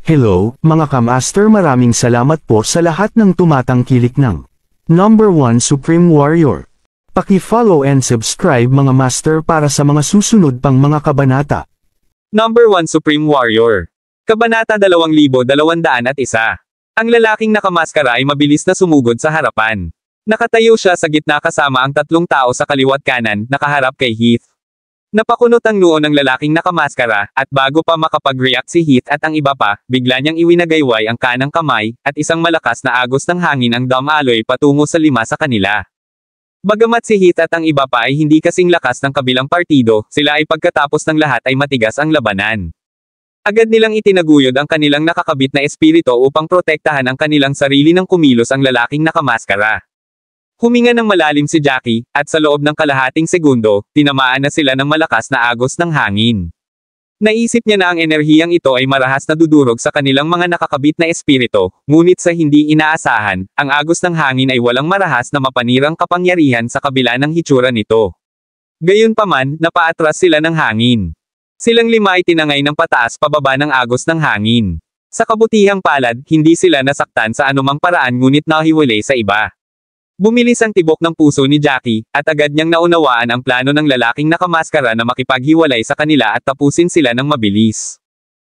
Hello, mga kamaster, maraming salamat po sa lahat ng tumatangkilik ng Number 1 Supreme Warrior. Paki-follow and subscribe mga master para sa mga susunod pang mga kabanata. Number 1 Supreme Warrior. Kabanata 2201. Ang lalaking nakamaskara ay mabilis na sumugod sa harapan. Nakatayo siya sa gitna kasama ang tatlong tao sa kaliwat kanan, nakaharap kay Heath. Napakunot ang noo ng lalaking nakamaskara, at bago pa makapag-react si Heath at ang iba pa, bigla niyang iwinagayway ang kanang kamay, at isang malakas na agos ng hangin ang dumaloy patungo sa lima sa kanila. Bagamat si Heath at ang iba pa ay hindi kasing lakas ng kabilang partido, sila ay pagkatapos ng lahat ay matigas ang labanan. Agad nilang itinaguyod ang kanilang nakakabit na espiritu upang protektahan ang kanilang sarili nang kumilos ang lalaking nakamaskara. Huminga ng malalim si Jackie, at sa loob ng kalahating segundo, tinamaan na sila ng malakas na agos ng hangin. Naisip niya na ang enerhiyang ito ay marahas na dudurog sa kanilang mga nakakabit na espiritu, ngunit sa hindi inaasahan, ang agos ng hangin ay walang marahas na mapanirang kapangyarihan sa kabila ng hitsura nito. Gayunpaman, napaatras sila ng hangin. Silang lima ay tinangay ng pataas pababa ng agos ng hangin. Sa kabutihang palad, hindi sila nasaktan sa anumang paraan ngunit nahiwalay sa iba. Bumilis ang tibok ng puso ni Jackie, at agad niyang naunawaan ang plano ng lalaking nakamaskara na makipaghiwalay sa kanila at tapusin sila ng mabilis.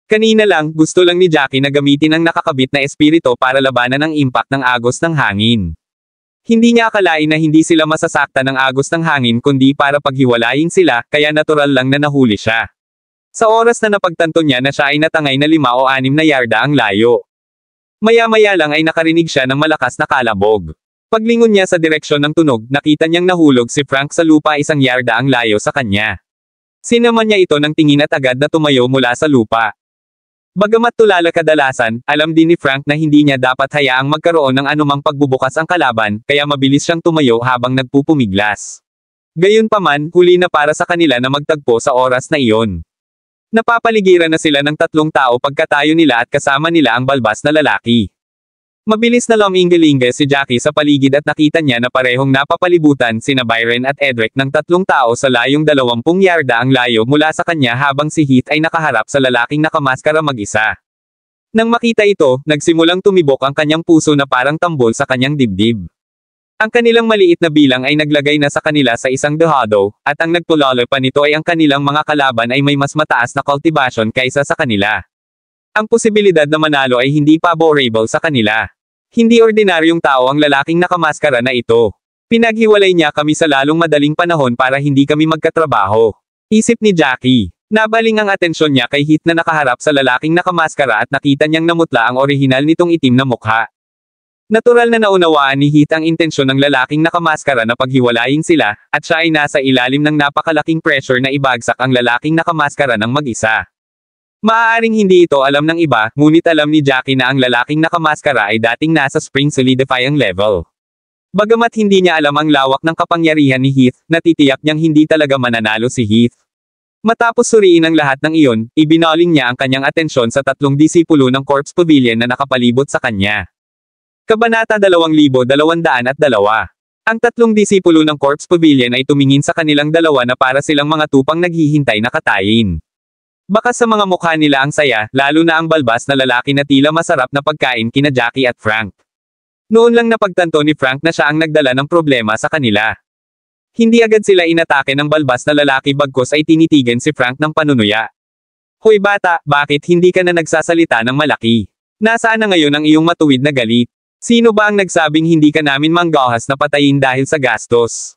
Kanina lang, gusto lang ni Jackie na gamitin ang nakakabit na espiritu para labanan ang impact ng agos ng hangin. Hindi niya akalain na hindi sila masasaktan ng agos ng hangin kundi para paghiwalayin sila, kaya natural lang na nahuli siya. Sa oras na napagtanto niya na siya ay natangay na 5 o 6 na yarda ang layo. Maya-maya lang ay nakarinig siya ng malakas na kalabog. Paglingon niya sa direksyon ng tunog, nakita niyang nahulog si Frank sa lupa 1 yarda ang layo sa kanya. Sinaman niya ito ng tingin at agad na tumayo mula sa lupa. Bagamat tulala kadalasan, alam din ni Frank na hindi niya dapat hayaang magkaroon ng anumang pagbubukas ang kalaban, kaya mabilis siyang tumayo habang nagpupumiglas. Gayunpaman, huli na para sa kanila na magtagpo sa oras na iyon. Napapaligiran na sila ng 3 tao pagkatayo nila at kasama nila ang balbas na lalaki. Mabilis na lumingge-lingge si Jackie sa paligid at nakita niya na parehong napapalibutan sina Byron at Edric ng 3 tao sa layong 20 yarda ang layo mula sa kanya habang si Heath ay nakaharap sa lalaking nakamaskara mag-isa. Nang makita ito, nagsimulang tumibok ang kanyang puso na parang tambol sa kanyang dibdib. Ang kanilang maliit na bilang ay naglagay na sa kanila sa isang dehado, at ang nagtulalo pa nito ay ang kanilang mga kalaban ay may mas mataas na cultivation kaysa sa kanila. Ang posibilidad na manalo ay hindi favorable sa kanila. Hindi ordinaryong tao ang lalaking nakamaskara na ito. Pinaghiwalay niya kami sa lalong madaling panahon para hindi kami magkatrabaho. Isip ni Jackie. Nabaling ang atensyon niya kay Heath na nakaharap sa lalaking nakamaskara at nakita niyang namutla ang orihinal nitong itim na mukha. Natural na naunawaan ni Heath ang intensyon ng lalaking nakamaskara na paghiwalayin sila, at siya ay nasa ilalim ng napakalaking pressure na ibagsak ang lalaking nakamaskara ng mag-isa. Maaaring hindi ito alam ng iba, ngunit alam ni Jackie na ang lalaking nakamaskara ay dating nasa spring solidifying level. Bagamat hindi niya alam ang lawak ng kapangyarihan ni Heath, natitiyak niyang hindi talaga mananalo si Heath. Matapos suriin ang lahat ng iyon, ibinaling niya ang kanyang atensyon sa 3 disipulo ng Corpse Pavilion na nakapalibot sa kanya. Kabanata 2202. Ang 3 disipulo ng Corpse Pavilion ay tumingin sa kanilang dalawa na para silang mga tupang naghihintay na katayin. Baka sa mga mukha nila ang saya, lalo na ang balbas na lalaki na tila masarap na pagkain kina Jackie at Frank. Noon lang napagtanto ni Frank na siya ang nagdala ng problema sa kanila. Hindi agad sila inatake ng balbas na lalaki bagkus ay tinitigan si Frank ng panunuya. Hoy bata, bakit hindi ka na nagsasalita ng malaki? Nasaan na ngayon ang iyong matuwid na galit? Sino ba ang nagsabing hindi ka namin manggahas na patayin dahil sa gastos?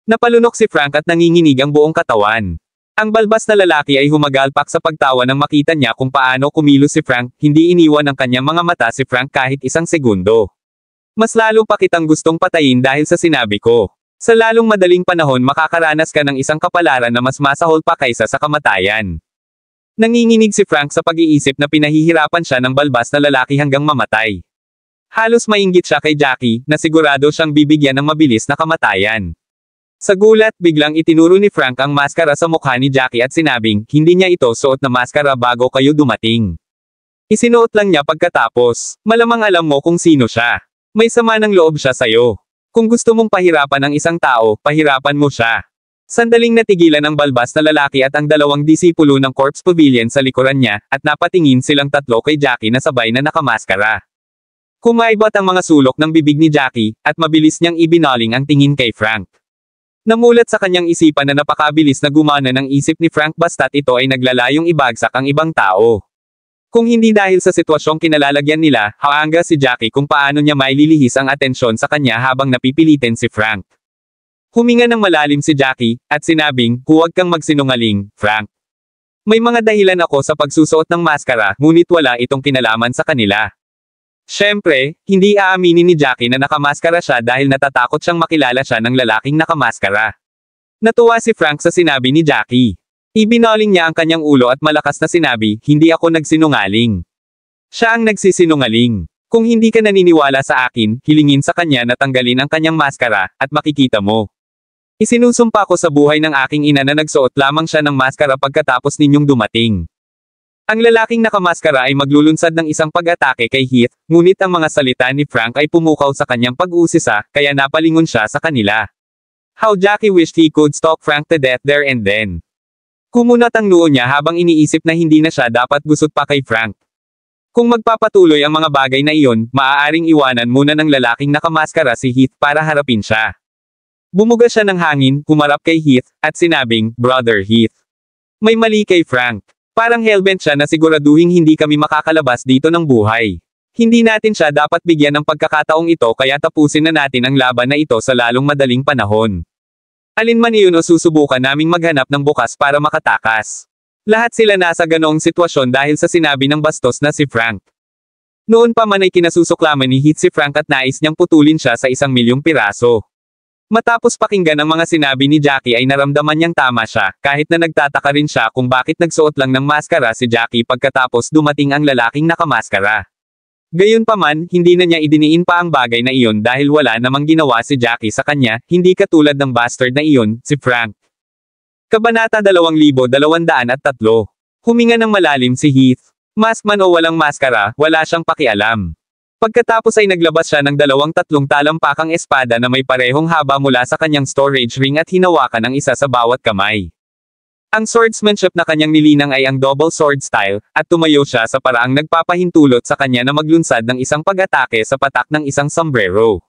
Napalunok si Frank at nanginginig ang buong katawan. Ang balbas na lalaki ay humagalpak sa pagtawa nang makita niya kung paano kumilos si Frank, hindi iniwan ng kanyang mga mata si Frank kahit 1 segundo. Mas lalo pa kitang gustong patayin dahil sa sinabi ko. Sa lalong madaling panahon makakaranas ka ng isang kapalaran na mas masahol pa kaysa sa kamatayan. Nanginginig si Frank sa pag-iisip na pinahihirapan siya ng balbas na lalaki hanggang mamatay. Halos mainggit siya kay Jackie, na sigurado siyang bibigyan ng mabilis na kamatayan. Sa gulat, biglang itinuro ni Frank ang maskara sa mukha ni Jackie at sinabing, hindi niya ito suot na maskara bago kayo dumating. Isinuot lang niya pagkatapos, malamang alam mo kung sino siya. May sama ng loob siya sa'yo. Kung gusto mong pahirapan ang isang tao, pahirapan mo siya. Sandaling natigilan ang balbas na lalaki at ang dalawang disipulo ng Corpse Pavilion sa likuran niya, at napatingin silang tatlo kay Jackie na sabay na nakamaskara. Kumaibot ang mga sulok ng bibig ni Jackie, at mabilis niyang ibinaling ang tingin kay Frank. Namulat sa kanyang isipan na napakabilis na gumana ng isip ni Frank basta't ito ay naglalayong ibagsak ang ibang tao. Kung hindi dahil sa sitwasyong kinalalagyan nila, haanga si Jackie kung paano niya maililihis ang atensyon sa kanya habang napipilitin si Frank. Huminga ng malalim si Jackie, at sinabing, huwag kang magsinungaling, Frank. May mga dahilan ako sa pagsusuot ng maskara, ngunit wala itong kinalaman sa kanila. Siyempre, hindi aaminin ni Jackie na nakamaskara siya dahil natatakot siyang makilala siya ng lalaking nakamaskara. Natuwa si Frank sa sinabi ni Jackie. Ibinaling niya ang kanyang ulo at malakas na sinabi, hindi ako nagsinungaling. Siya ang nagsisinungaling. Kung hindi ka naniniwala sa akin, hilingin sa kanya na tanggalin ang kanyang maskara, at makikita mo. Isinusumpa ko sa buhay ng aking ina na nagsuot lamang siya ng maskara pagkatapos ninyong dumating. Ang lalaking nakamaskara ay maglulunsad ng isang pag-atake kay Heath, ngunit ang mga salita ni Frank ay pumukaw sa kanyang pag-uusisa, kaya napalingon siya sa kanila. How Jackie wished he could stalk Frank to death there and then. Kumunat ang noo niya habang iniisip na hindi na siya dapat gusot pa kay Frank. Kung magpapatuloy ang mga bagay na iyon, maaaring iwanan muna ng lalaking nakamaskara si Heath para harapin siya. Bumuga siya ng hangin, humarap kay Heath, at sinabing, Brother Heath. May mali kay Frank. Parang hellbent siya na siguraduhin hindi kami makakalabas dito ng buhay. Hindi natin siya dapat bigyan ng pagkakataong ito kaya tapusin na natin ang laban na ito sa lalong madaling panahon. Alin man iyon o susubukan naming maghanap ng bukas para makatakas. Lahat sila nasa ganoong sitwasyon dahil sa sinabi ng bastos na si Frank. Noon pa man ay kinasusuklaman ni Heath si Frank at nais niyang putulin siya sa 1,000,000 piraso. Matapos pakinggan ang mga sinabi ni Jackie ay naramdaman niyang tama siya, kahit na nagtataka rin siya kung bakit nagsuot lang ng maskara si Jackie pagkatapos dumating ang lalaking nakamaskara. Gayunpaman, hindi na niya idiniin pa ang bagay na iyon dahil wala namang ginawa si Jackie sa kanya, hindi katulad ng bastard na iyon, si Frank. Kabanata 2203. Huminga ng malalim si Heath. Mask man o walang maskara, wala siyang pakialam. Pagkatapos ay naglabas siya ng 2 talampakang espada na may parehong haba mula sa kanyang storage ring at hinawakan ang isa sa bawat kamay. Ang swordsmanship na kanyang nilinang ay ang double sword style, at tumayo siya sa paraang nagpapahintulot sa kanya na maglunsad ng isang pag-atake sa patak ng isang sombrero.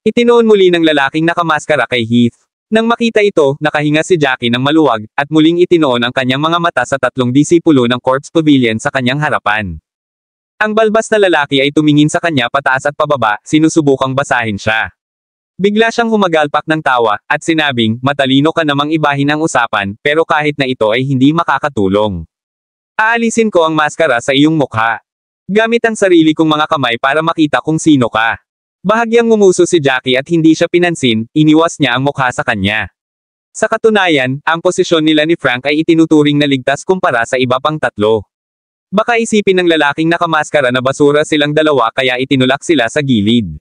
Itinoon muli ng lalaking nakamaskara kay Heath. Nang makita ito, nakahinga si Jackie ng maluwag, at muling itinoon ang kanyang mga mata sa 3 disipulo ng Corpse Pavilion sa kanyang harapan. Ang balbas na lalaki ay tumingin sa kanya pataas at pababa, sinusubukang basahin siya. Bigla siyang humagalpak ng tawa, at sinabing, matalino ka namang ibahin ang usapan, pero kahit na ito ay hindi makakatulong. Aalisin ko ang maskara sa iyong mukha. Gamit ang sarili kong mga kamay para makita kung sino ka. Bahagyang ngumuso si Jackie at hindi siya pinansin, iniwas niya ang mukha sa kanya. Sa katunayan, ang posisyon nila ni Frank ay itinuturing na ligtas kumpara sa iba pang 3. Baka isipin ng lalaking nakamaskara na basura silang dalawa kaya itinulak sila sa gilid.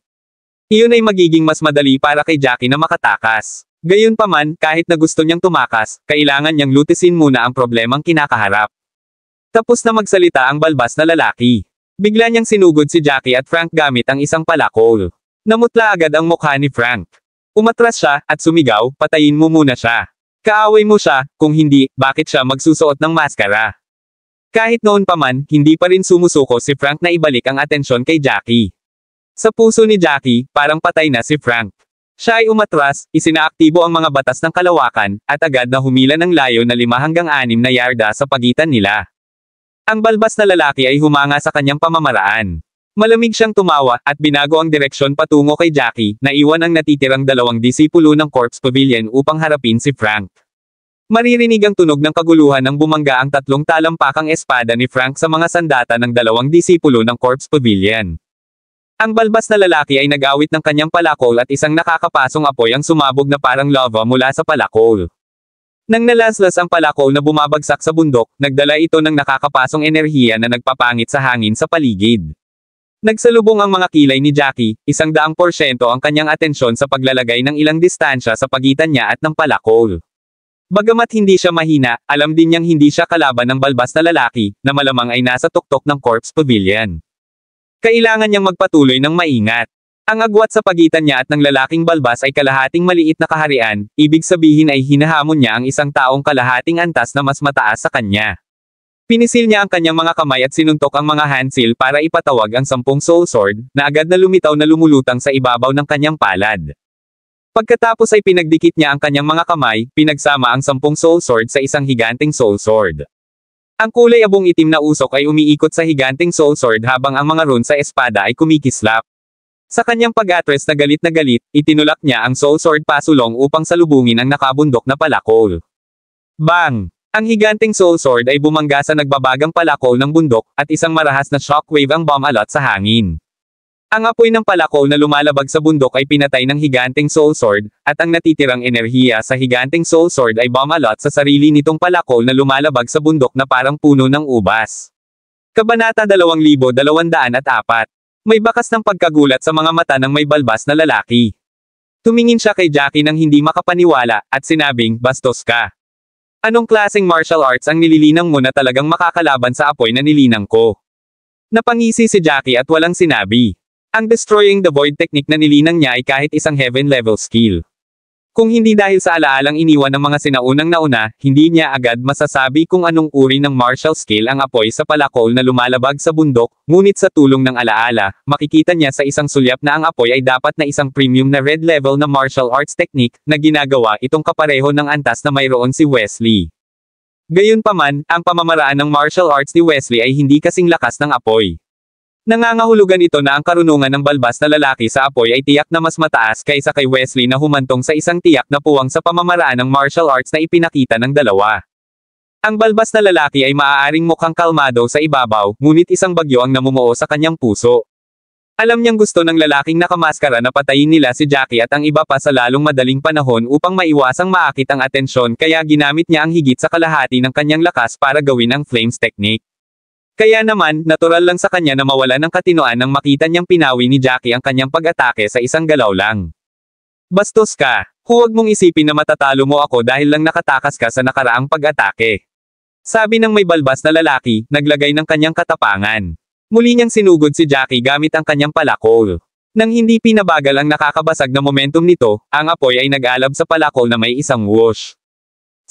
Iyon ay magiging mas madali para kay Jackie na makatakas. Gayunpaman, kahit na gusto niyang tumakas, kailangan niyang lutisin muna ang problemang kinakaharap. Tapos na magsalita ang balbas na lalaki. Bigla niyang sinugod si Jackie at Frank gamit ang isang palakol. Namutla agad ang mukha ni Frank. Umatras siya, at sumigaw, patayin mo muna siya. Kaaway mo siya, kung hindi, bakit siya magsusuot ng maskara? Kahit noon pa man, hindi pa rin sumusuko si Frank na ibalik ang atensyon kay Jackie. Sa puso ni Jackie, parang patay na si Frank. Siya ay umatras, isinaaktibo ang mga batas ng kalawakan, at agad na humila ng layo na 5 hanggang 6 na yarda sa pagitan nila. Ang balbas na lalaki ay humanga sa kanyang pamamaraan. Malamig siyang tumawa, at binago ang direksyon patungo kay Jackie, na iwan ang natitirang 2 disipulo ng Corpse Pavilion upang harapin si Frank. Maririnig ang tunog ng kaguluhan nang bumangga ang 3 talampakang espada ni Frank sa mga sandata ng 2 disipulo ng Corpse Pavilion. Ang balbas na lalaki ay nag-awit ng kanyang palakol at isang nakakapasong apoy ang sumabog na parang lava mula sa palakol. Nang nalaslas ang palakol na bumabagsak sa bundok, nagdala ito ng nakakapasong enerhiya na nagpapangit sa hangin sa paligid. Nagsalubong ang mga kilay ni Jackie, 100% ang kanyang atensyon sa paglalagay ng ilang distansya sa pagitan niya at ng palakol. Bagamat hindi siya mahina, alam din niyang hindi siya kalaban ng balbas na lalaki, na malamang ay nasa tuktok ng Corpse Pavilion. Kailangan niyang magpatuloy ng maingat. Ang agwat sa pagitan niya at ng lalaking balbas ay kalahating maliit na kaharian, ibig sabihin ay hinahamon niya ang isang taong kalahating antas na mas mataas sa kanya. Pinisil niya ang kanyang mga kamay at sinuntok ang mga handsil para ipatawag ang 10 soul sword, na agad na lumitaw na lumulutang sa ibabaw ng kanyang palad. Pagkatapos ay pinagdikit niya ang kanyang mga kamay, pinagsama ang 10 soul sword sa isang higanting soul sword. Ang kulay abong itim na usok ay umiikot sa higanting soul sword habang ang mga rune sa espada ay kumikislap. Sa kanyang pag-atres na galit, itinulak niya ang soul sword pasulong upang salubungin ang nakabundok na palakol. Bang! Ang higanting soul sword ay bumangga sa nagbabagang palakol ng bundok, at isang marahas na shockwave ang bumalot sa hangin. Ang apoy ng palakol na lumalabag sa bundok ay pinatay ng higanting soul sword, at ang natitirang enerhiya sa higanting soul sword ay bumalot sa sarili nitong palakol na lumalabag sa bundok na parang puno ng ubas. Kabanata 2204. May bakas ng pagkagulat sa mga mata ng may balbas na lalaki. Tumingin siya kay Jackie nang hindi makapaniwala, at sinabing, "Bastos ka. Anong klaseng martial arts ang nililinang mo na talagang makakalaban sa apoy na nilinang ko?" Napangisi si Jackie at walang sinabi. Ang Destroying the Void technique na nilinang niya ay kahit isang heaven level skill. Kung hindi dahil sa alaalang iniwan ng mga sinaunang nauna, hindi niya agad masasabi kung anong uri ng martial skill ang apoy sa palakol na lumalabag sa bundok, ngunit sa tulong ng alaala, makikita niya sa isang sulyap na ang apoy ay dapat na isang premium na red level na martial arts technique, na ginagawa itong kapareho ng antas na mayroon si Wesley. Gayunpaman, ang pamamaraan ng martial arts ni Wesley ay hindi kasing lakas ng apoy. Nangangahulugan ito na ang karunungan ng balbas na lalaki sa apoy ay tiyak na mas mataas kaysa kay Wesley na humantong sa isang tiyak na puwang sa pamamaraan ng martial arts na ipinakita ng dalawa. Ang balbas na lalaki ay maaaring mukhang kalmado sa ibabaw, ngunit isang bagyo ang namumuo sa kanyang puso. Alam niyang gusto ng lalaking nakamaskara na patayin nila si Jackie at ang iba pa sa lalong madaling panahon upang maiwasang maakit ang atensyon, kaya ginamit niya ang higit sa kalahati ng kanyang lakas para gawin ang flames technique. Kaya naman, natural lang sa kanya na mawala ng katinoan nang makita niyang pinawi ni Jackie ang kanyang pag-atake sa isang galaw lang. "Bastos ka. Huwag mong isipin na matatalo mo ako dahil lang nakatakas ka sa nakaraang pag-atake," sabi ng may balbas na lalaki, naglagay ng kanyang katapangan. Muli niyang sinugod si Jackie gamit ang kanyang palakol. Nang hindi pinabagal ang nakakabasag na momentum nito, ang apoy ay nag-alab sa palakol na may isang whoosh.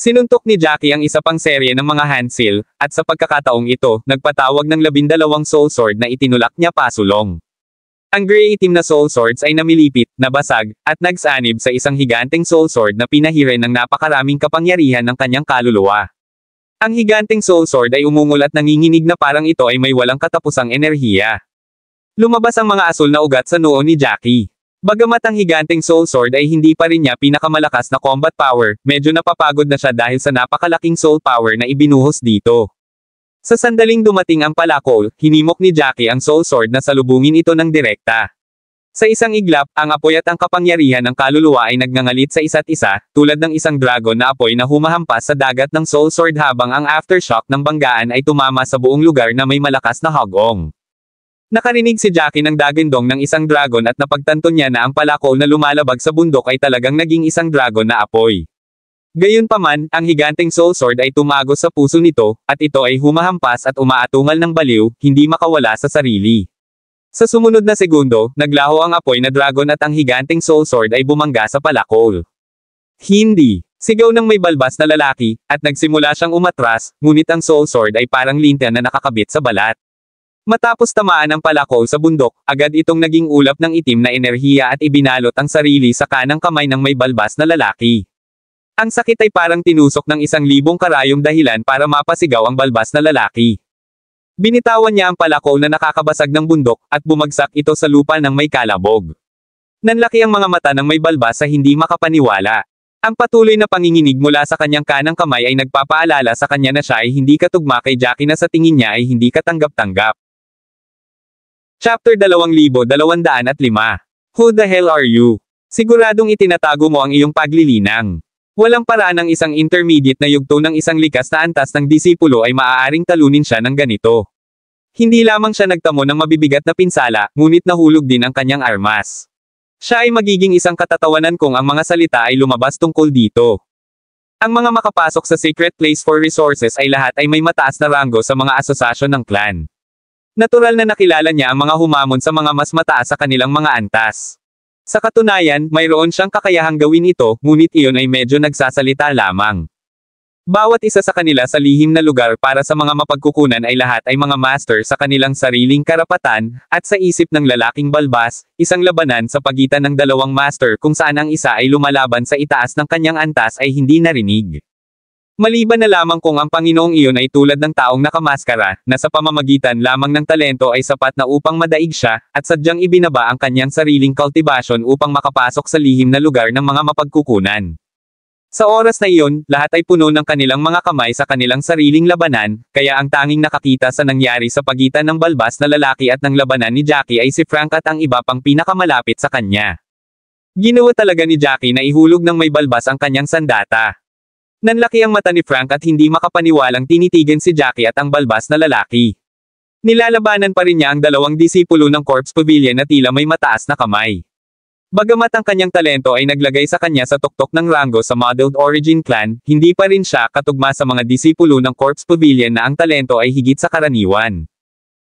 Sinuntok ni Jackie ang isa pang serye ng mga handsil, at sa pagkakataong ito, nagpatawag ng 12 soul sword na itinulak niya pasulong. Ang gray itim na soul swords ay namilipit, nabasag, at nagsanib sa isang higanting soul sword na pinahirin ng napakaraming kapangyarihan ng kanyang kaluluwa. Ang higanting soul sword ay umungol at nanginginig na parang ito ay may walang katapusang enerhiya. Lumabas ang mga asul na ugat sa noo ni Jackie. Bagamat ang higanting soul sword ay hindi pa rin niya pinakamalakas na combat power, medyo napapagod na siya dahil sa napakalaking soul power na ibinuhos dito. Sa sandaling dumating ang palakol, hinimok ni Jackie ang soul sword na salubungin ito ng direkta. Sa isang iglap, ang apoy at ang kapangyarihan ng kaluluwa ay nagngangalit sa isa't isa, tulad ng isang dragon na apoy na humahampas sa dagat ng soul sword habang ang aftershock ng banggaan ay tumama sa buong lugar na may malakas na hagong. Nakarinig si Jackie ng dagindong ng isang dragon at napagtanto niya na ang palakol na lumalabag sa bundok ay talagang naging isang dragon na apoy. Gayunpaman, ang higanting soul sword ay tumagos sa puso nito, at ito ay humahampas at umaatungal ng baliw, hindi makawala sa sarili. Sa sumunod na segundo, naglaho ang apoy na dragon at ang higanting soul sword ay bumangga sa palakol. Hindi! Sigaw ng may balbas na lalaki, at nagsimula siyang umatras, ngunit ang soul sword ay parang linta na nakakabit sa balat. Matapos tamaan ang palakol sa bundok, agad itong naging ulap ng itim na enerhiya at ibinalot ang sarili sa kanang kamay ng may balbas na lalaki. Ang sakit ay parang tinusok ng 1,000 karayom dahilan para mapasigaw ang balbas na lalaki. Binitawan niya ang palakol na nakakabasag ng bundok, at bumagsak ito sa lupa ng may kalabog. Nanlaki ang mga mata ng may balbas sa hindi makapaniwala. Ang patuloy na panginginig mula sa kanyang kanang kamay ay nagpapaalala sa kanya na siya ay hindi katugma kay Jackie na sa tingin niya ay hindi katanggap-tanggap. Chapter 2205. Who the hell are you? Siguradong itinatago mo ang iyong paglilinang. Walang paraan ng isang intermediate na yugto ng isang likas na antas ng disipulo ay maaaring talunin siya ng ganito. Hindi lamang siya nagtamo ng mabibigat na pinsala, ngunit nahulog din ang kanyang armas. Siya ay magiging isang katatawanan kung ang mga salita ay lumabas tungkol dito. Ang mga makapasok sa Secret Place for Resources ay lahat ay may mataas na ranggo sa mga asosasyon ng clan. Natural na nakilala niya ang mga humamon sa mga mas mataas sa kanilang mga antas. Sa katunayan, mayroon siyang kakayahang gawin ito, ngunit iyon ay medyo nagsasalita lamang. Bawat isa sa kanila sa lihim na lugar para sa mga mapagkukunan ay lahat ay mga master sa kanilang sariling karapatan, at sa isip ng lalaking balbas, isang labanan sa pagitan ng dalawang master kung saan ang isa ay lumalaban sa itaas ng kanyang antas ay hindi narinig. Maliban na lamang kung ang Panginoong iyon ay tulad ng taong nakamaskara, na sa pamamagitan lamang ng talento ay sapat na upang madaig siya, at sadyang ibinaba ang kanyang sariling kultibasyon upang makapasok sa lihim na lugar ng mga mapagkukunan. Sa oras na iyon, lahat ay puno ng kanilang mga kamay sa kanilang sariling labanan, kaya ang tanging nakakita sa nangyari sa pagitan ng balbas na lalaki at ng labanan ni Jackie ay si Frank at ang iba pang pinakamalapit sa kanya. Ginawa talaga ni Jackie na ihulog ng may balbas ang kanyang sandata. Nanlaki ang mata ni Frank at hindi makapaniwalang tinitigan si Jackie at ang balbas na lalaki. Nilalabanan pa rin niya ang dalawang disipulo ng Corpse Pavilion na tila may mataas na kamay. Bagamat ang kanyang talento ay naglagay sa kanya sa tuktok ng ranggo sa Modeled Origin Clan, hindi pa rin siya katugma sa mga disipulo ng Corpse Pavilion na ang talento ay higit sa karaniwan.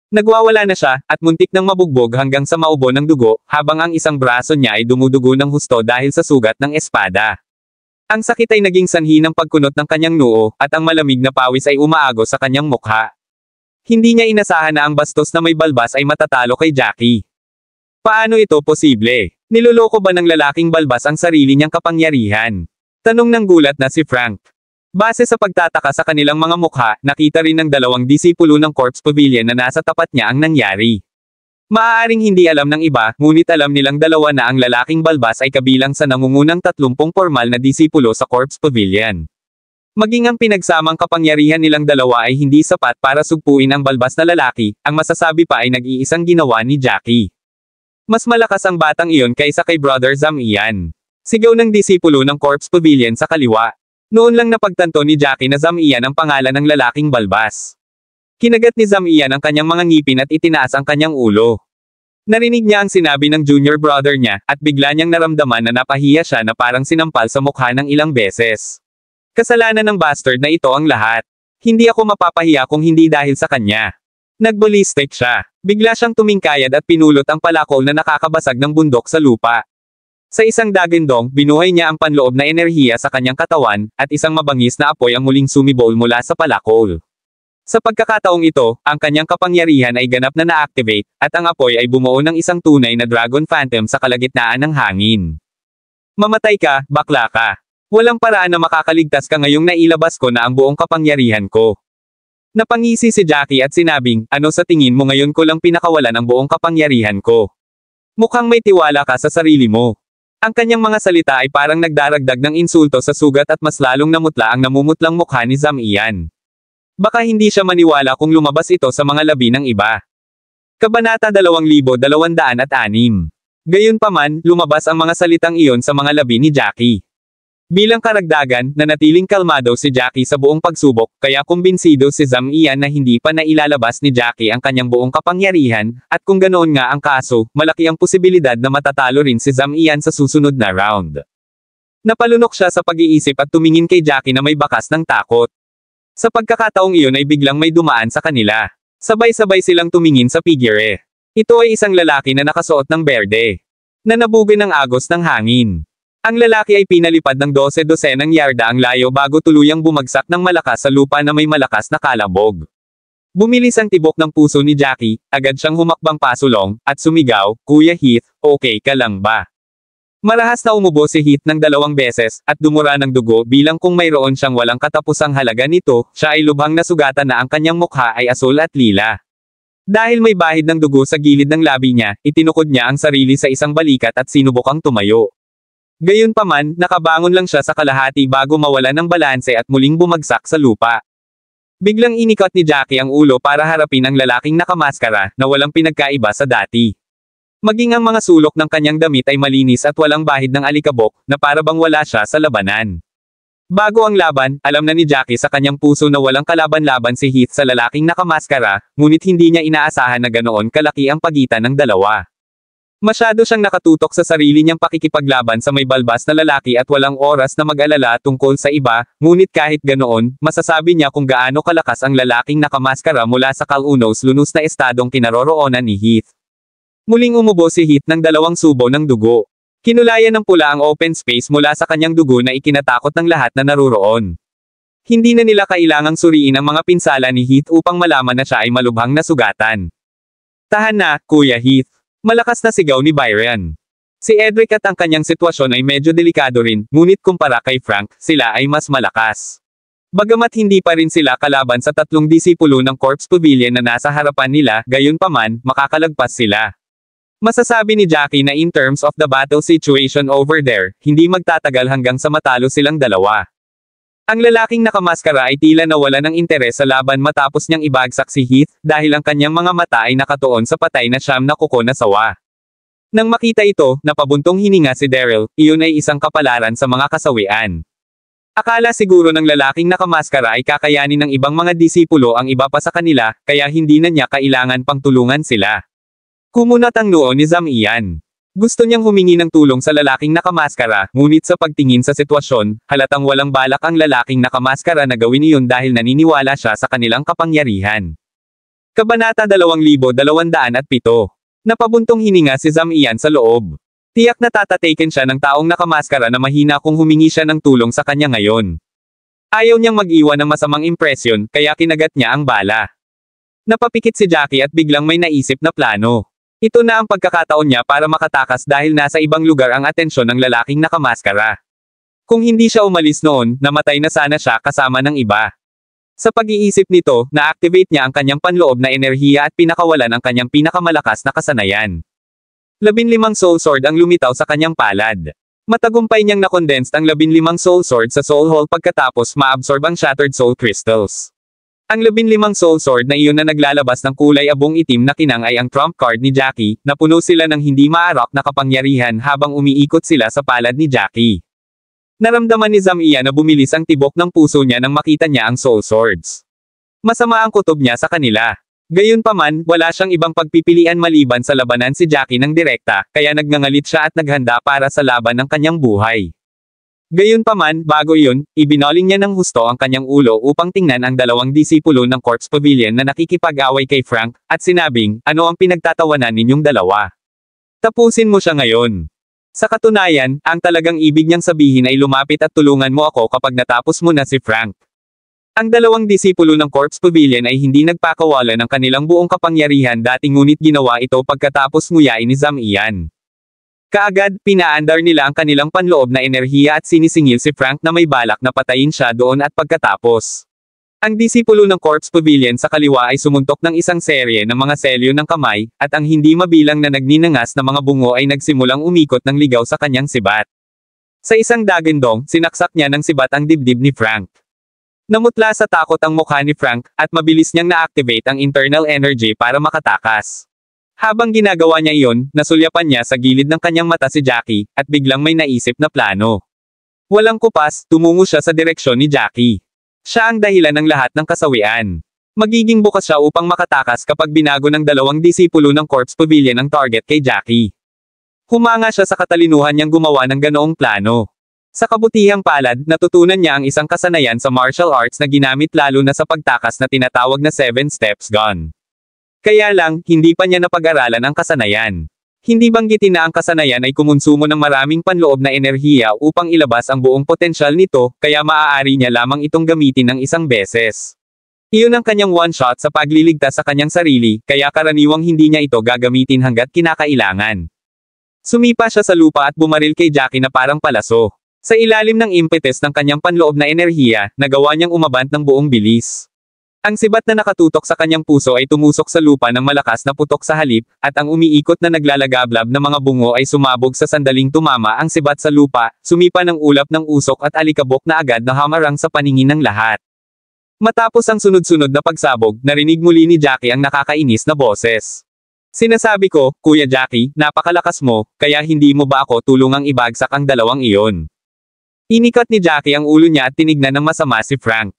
Nagwawala na siya, at muntik nang mabugbog hanggang sa maubo ng dugo, habang ang isang braso niya ay dumudugo ng husto dahil sa sugat ng espada. Ang sakit ay naging sanhi ng pagkunot ng kanyang noo, at ang malamig na pawis ay umaagos sa kanyang mukha. Hindi niya inasahan na ang bastos na may balbas ay matatalo kay Jackie. Paano ito posible? Niloloko ba ng lalaking balbas ang sarili niyang kapangyarihan? Tanong ng gulat na si Frank. Base sa pagtataka sa kanilang mga mukha, nakita rin ng dalawang disipulo ng Corpse Pavilion na nasa tapat niya ang nangyari. Maaaring hindi alam ng iba, ngunit alam nilang dalawa na ang lalaking balbas ay kabilang sa nangungunang 30 formal na disipulo sa Corpse Pavilion. Maging ang pinagsamang kapangyarihan nilang dalawa ay hindi sapat para sugpuin ang balbas na lalaki, ang masasabi pa ay nag-iisang ginawa ni Jackie. Mas malakas ang batang iyon kaysa kay Brother Zam-Ian. Sigaw ng disipulo ng Corpse Pavilion sa kaliwa. Noon lang napagtanto ni Jackie na Zam-Ian ang pangalan ng lalaking balbas. Kinagat ni Zam-Ian ang kanyang mga ngipin at itinaas ang kanyang ulo. Narinig niya ang sinabi ng junior brother niya, at bigla niyang naramdaman na napahiya siya na parang sinampal sa mukha ng ilang beses. Kasalanan ng bastard na ito ang lahat. Hindi ako mapapahiya kung hindi dahil sa kanya. Nagballistic siya. Bigla siyang tumingkayad at pinulot ang palakol na nakakabasag ng bundok sa lupa. Sa isang dagindong, binuhay niya ang panloob na enerhiya sa kanyang katawan, at isang mabangis na apoy ang muling sumibol mula sa palakol. Sa pagkakataong ito, ang kanyang kapangyarihan ay ganap na na-activate, at ang apoy ay bumuo ng isang tunay na Dragon Phantom sa kalagitnaan ng hangin. Mamatay ka, bakla ka. Walang paraan na makakaligtas ka ngayong nailabas ko na ang buong kapangyarihan ko. Napangisi si Jackie at sinabing, ano sa tingin mo ngayon ko lang pinakawalan ang buong kapangyarihan ko? Mukhang may tiwala ka sa sarili mo. Ang kanyang mga salita ay parang nagdaragdag ng insulto sa sugat at mas lalong namutla ang namumutlang mukha ni Zam-Ian. Baka hindi siya maniwala kung lumabas ito sa mga labi ng iba. Kabanata 2206. Gayunpaman, lumabas ang mga salitang iyon sa mga labi ni Jackie. Bilang karagdagan, nanatiling kalmado si Jackie sa buong pagsubok, kaya kumbinsido si Zam-Ian na hindi pa nailalabas ni Jackie ang kanyang buong kapangyarihan, at kung ganoon nga ang kaso, malaki ang posibilidad na matatalo rin si Zam-Ian sa susunod na round. Napalunok siya sa pag-iisip at tumingin kay Jackie na may bakas ng takot. Sa pagkakataong iyon ay biglang may dumaan sa kanila. Sabay-sabay silang tumingin sa figure. Ito ay isang lalaki na nakasuot ng berde, na nabugay ng agos ng hangin. Ang lalaki ay pinalipad ng 12-dosenang yarda ang layo bago tuluyang bumagsak ng malakas sa lupa na may malakas na kalabog. Bumilis ang tibok ng puso ni Jackie, agad siyang humakbang pasulong, at sumigaw, Kuya Heath, okay ka lang ba? Marahas na umubo si Heath ng 2 beses, at dumura ng dugo bilang kung mayroon siyang walang katapusang halaga nito, siya ay lubhang nasugatan na ang kanyang mukha ay asul at lila. Dahil may bahid ng dugo sa gilid ng labi niya, itinukod niya ang sarili sa isang balikat at sinubukang tumayo. Gayunpaman, nakabangon lang siya sa kalahati bago mawala ng balanse at muling bumagsak sa lupa. Biglang inikot ni Jackie ang ulo para harapin ang lalaking nakamaskara, na walang pinagkaiba sa dati. Maging ang mga sulok ng kanyang damit ay malinis at walang bahid ng alikabok, na para bang wala siya sa labanan. Bago ang laban, alam na ni Jackie sa kanyang puso na walang kalaban-laban si Heath sa lalaking nakamaskara, ngunit hindi niya inaasahan na ganoon kalaki ang pagitan ng dalawa. Masyado siyang nakatutok sa sarili niyang pakikipaglaban sa may balbas na lalaki at walang oras na mag-alala tungkol sa iba, ngunit kahit ganoon, masasabi niya kung gaano kalakas ang lalaking nakamaskara mula sa kalunos-lunos na estadong kinaroroonan ni Heath. Muling umubo si Heath ng 2 subo ng dugo. Kinulayan ng pula ang open space mula sa kanyang dugo na ikinatakot ng lahat na naruroon. Hindi na nila kailangang suriin ang mga pinsala ni Heath upang malaman na siya ay malubhang nasugatan. Tahan na, Kuya Heath. Malakas na sigaw ni Byron. Si Edric at ang kanyang sitwasyon ay medyo delikado rin, ngunit kumpara kay Frank, sila ay mas malakas. Bagamat hindi pa rin sila kalaban sa 3 disipulo ng Corpse Pavilion na nasa harapan nila, gayunpaman, makakalagpas sila. Masasabi ni Jackie na in terms of the battle situation over there, hindi magtatagal hanggang sa matalo silang dalawa. Ang lalaking nakamaskara ay tila nawala ng interes sa laban matapos niyang ibagsak si Heath, dahil ang kanyang mga mata ay nakatuon sa patay na siyam na kuko na sawa. Nang makita ito, napabuntong hininga si Daryl, iyon ay isang kapalaran sa mga kasawian. Akala siguro ng lalaking nakamaskara ay kakayanin ng ibang mga disipulo ang iba pa sa kanila, kaya hindi na niya kailangan pang tulungan sila. Kumunat ang noo ni Zamian. Gusto niyang humingi ng tulong sa lalaking nakamaskara, ngunit sa pagtingin sa sitwasyon, halatang walang balak ang lalaking nakamaskara na gawin iyon dahil naniniwala siya sa kanilang kapangyarihan. Kabanata 2207. Napabuntong hininga si Zamian sa loob. Tiyak na tatataken siya ng taong nakamaskara na mahina kung humingi siya ng tulong sa kanya ngayon. Ayaw niyang mag-iwan ng masamang impresyon, kaya kinagat niya ang bala. Napapikit si Jackie at biglang may naisip na plano. Ito na ang pagkakataon niya para makatakas dahil nasa ibang lugar ang atensyon ng lalaking nakamaskara. Kung hindi siya umalis noon, namatay na sana siya kasama ng iba. Sa pag-iisip nito, na-activate niya ang kanyang panloob na enerhiya at pinakawalan ang kanyang pinakamalakas na kasanayan. 15 soul sword ang lumitaw sa kanyang palad. Matagumpay niyang na-condensed ang 15 soul sword sa soul hall pagkatapos ma-absorb ang shattered soul crystals. Ang 15 soul sword na iyon na naglalabas ng kulay abong itim na kinang ay ang trump card ni Jackie, na puno sila ng hindi maarok na kapangyarihan habang umiikot sila sa palad ni Jackie. Naramdaman ni Zamian na bumilis ang tibok ng puso niya nang makita niya ang soul swords. Masama ang kutob niya sa kanila. Gayunpaman, wala siyang ibang pagpipilian maliban sa labanan si Jackie ng direkta, kaya nagngangalit siya at naghanda para sa laban ng kanyang buhay. Gayunpaman, bago iyon, ibinoling niya ng husto ang kanyang ulo upang tingnan ang 2 disipulo ng Corpse Pavilion na nakikipag-away kay Frank, at sinabing, ano ang pinagtatawanan ninyong dalawa? Tapusin mo siya ngayon. Sa katunayan, ang talagang ibig niyang sabihin ay lumapit at tulungan mo ako kapag natapos mo na si Frank. Ang 2 disipulo ng Corpse Pavilion ay hindi nagpakawala ng kanilang buong kapangyarihan dati, ngunit ginawa ito pagkatapos nguyain ni Zamian. Kaagad, pinaandar nila ang kanilang panloob na enerhiya at sinisingil si Frank na may balak na patayin siya doon at pagkatapos. Ang disipulo ng Corpse Pavilion sa kaliwa ay sumuntok ng isang serye ng mga selyo ng kamay, at ang hindi mabilang na nagninangas na mga bungo ay nagsimulang umikot ng ligaw sa kanyang sibat. Sa isang dagandong, sinaksak niya ng sibat ang dibdib ni Frank. Namutla sa takot ang mukha ni Frank, at mabilis niyang na-activate ang internal energy para makatakas. Habang ginagawa niya iyon, nasulyapan niya sa gilid ng kanyang mata si Jackie, at biglang may naisip na plano. Walang kupas, tumungo siya sa direksyon ni Jackie. Siya ang dahilan ng lahat ng kasawian. Magiging bukas siya upang makatakas kapag binago ng 2 disipulo ng Corpse Pavilion ang target kay Jackie. Humanga siya sa katalinuhan niyang gumawa ng ganoong plano. Sa kabutihang palad, natutunan niya ang isang kasanayan sa martial arts na ginamit lalo na sa pagtakas na tinatawag na 7 steps gun. Kaya lang, hindi pa niya napag-aralan ang kasanayan. Hindi banggitin na ang kasanayan ay kumonsumo ng maraming panloob na enerhiya upang ilabas ang buong potensyal nito, kaya maaari niya lamang itong gamitin ng isang beses. Iyon ang kanyang one-shot sa pagliligtas sa kanyang sarili, kaya karaniwang hindi niya ito gagamitin hanggat kinakailangan. Sumipa siya sa lupa at bumaril kay Jackie na parang palaso. Sa ilalim ng impetus ng kanyang panloob na enerhiya, nagawa niyang umabant ng buong bilis. Ang sibat na nakatutok sa kanyang puso ay tumusok sa lupa ng malakas na putok sa halip, at ang umiikot na naglalagablab na mga bungo ay sumabog sa sandaling tumama ang sibat sa lupa, sumipa ng ulap ng usok at alikabok na agad na hamarang sa paningin ng lahat. Matapos ang sunod-sunod na pagsabog, narinig muli ni Jackie ang nakakainis na boses. Sinasabi ko, Kuya Jackie, napakalakas mo, kaya hindi mo ba ako tulungang ibagsak ang 2 iyon? Inikat ni Jackie ang ulo niya at tinignan ng masama si Frank.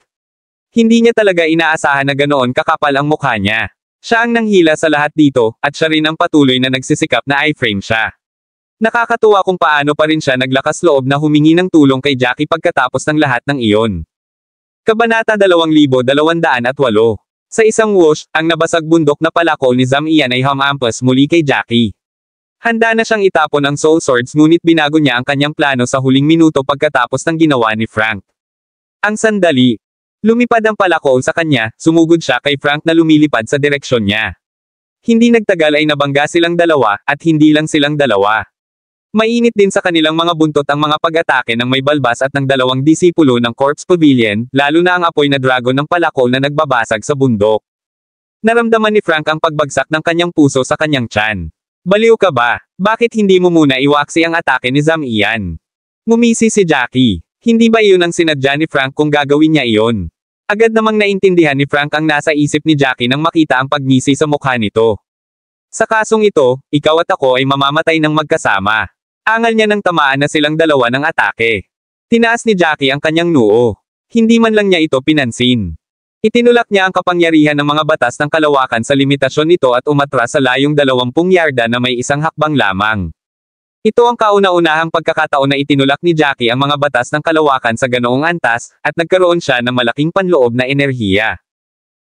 Hindi niya talaga inaasahan na ganoon kakapal ang mukha niya. Siya ang nanghila sa lahat dito, at siya rin ang patuloy na nagsisikap na i-frame siya. Nakakatuwa kung paano pa rin siya naglakas loob na humingi ng tulong kay Jackie pagkatapos ng lahat ng iyon. Kabanata 2208. Sa isang whoosh, ang nabasag bundok na palakol ni Zam Ian ay humampas muli kay Jackie. Handa na siyang itapon ang Soul Swords ngunit binago niya ang kanyang plano sa huling minuto pagkatapos ng ginawa ni Frank. Ang sandali. Lumipad ang palakol sa kanya, sumugod siya kay Frank na lumilipad sa direksyon niya. Hindi nagtagal ay nabangga silang dalawa, at hindi lang silang dalawa. Mainit din sa kanilang mga buntot ang mga pag-atake ng may balbas at ng dalawang disipulo ng Corpse Pavilion, lalo na ang apoy na dragon ng palakol na nagbabasag sa bundok. Naramdaman ni Frank ang pagbagsak ng kanyang puso sa kanyang tiyan. Baliw ka ba? Bakit hindi mo muna iwaksi ang atake ni Zam Ian? Ngumisi si Jackie. Hindi ba iyon ang sinadya ni Frank kung gagawin niya iyon? Agad namang naintindihan ni Frank ang nasa isip ni Jackie nang makita ang pagngisi sa mukha nito. Sa kasong ito, ikaw at ako ay mamamatay ng magkasama. Angal niya nang tamaan na silang dalawa ng atake. Tinaas ni Jackie ang kanyang noo. Hindi man lang niya ito pinansin. Itinulak niya ang kapangyarihan ng mga batas ng kalawakan sa limitasyon nito at umatras sa layong 20 yarda na may isang hakbang lamang. Ito ang kauna-unahang pagkakataon na itinulak ni Jackie ang mga batas ng kalawakan sa ganoong antas, at nagkaroon siya ng malaking panloob na enerhiya.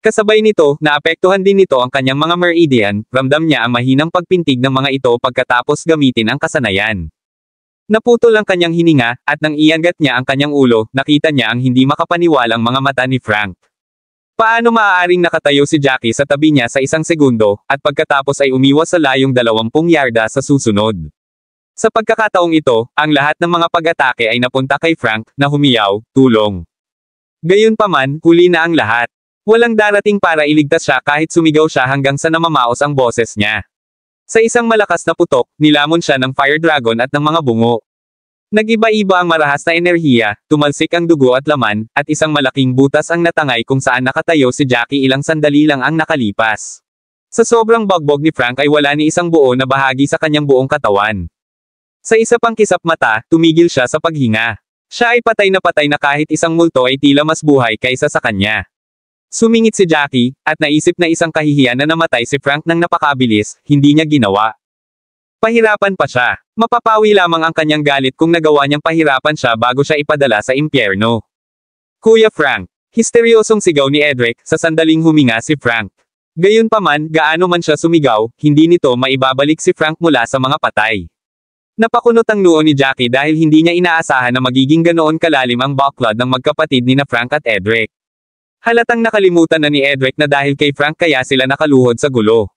Kasabay nito, naapektuhan din nito ang kanyang mga meridian, ramdam niya ang mahinang pagpintig ng mga ito pagkatapos gamitin ang kasanayan. Naputol ang kanyang hininga, at nang iangat niya ang kanyang ulo, nakita niya ang hindi makapaniwalang mga mata ni Frank. Paano maaaring nakatayo si Jackie sa tabi niya sa isang segundo, at pagkatapos ay umiwas sa layong 20 yarda sa susunod? Sa pagkakataong ito, ang lahat ng mga pag-atake ay napunta kay Frank, na humiyaw, tulong. Gayunpaman, huli na ang lahat. Walang darating para iligtas siya kahit sumigaw siya hanggang sa namamaos ang boses niya. Sa isang malakas na putok, nilamon siya ng Fire Dragon at ng mga bungo. Nag-iba-iba ang marahas na enerhiya, tumalsik ang dugo at laman, at isang malaking butas ang natangay kung saan nakatayo si Jackie ilang sandali lang ang nakalipas. Sa sobrang bagbog ni Frank ay wala ni isang buo na bahagi sa kanyang buong katawan. Sa isa pang kisap mata, tumigil siya sa paghinga. Siya ay patay na kahit isang multo ay tila mas buhay kaysa sa kanya. Sumingit si Jackie, at naisip na isang kahihiyan na namatay si Frank nang napakabilis, hindi niya ginawa. Pahirapan pa siya. Mapapawi lamang ang kanyang galit kung nagawa niyang pahirapan siya bago siya ipadala sa impyerno. Kuya Frank. Histeryosong sigaw ni Edric, sa sandaling huminga si Frank. Gayunpaman, gaano man siya sumigaw, hindi nito maibabalik si Frank mula sa mga patay. Napakunot ang noo ni Jackie dahil hindi niya inaasahan na magiging ganoon kalalim ang backlog ng magkapatid ni na Frank at Edric. Halatang nakalimutan na ni Edric na dahil kay Frank kaya sila nakaluhod sa gulo.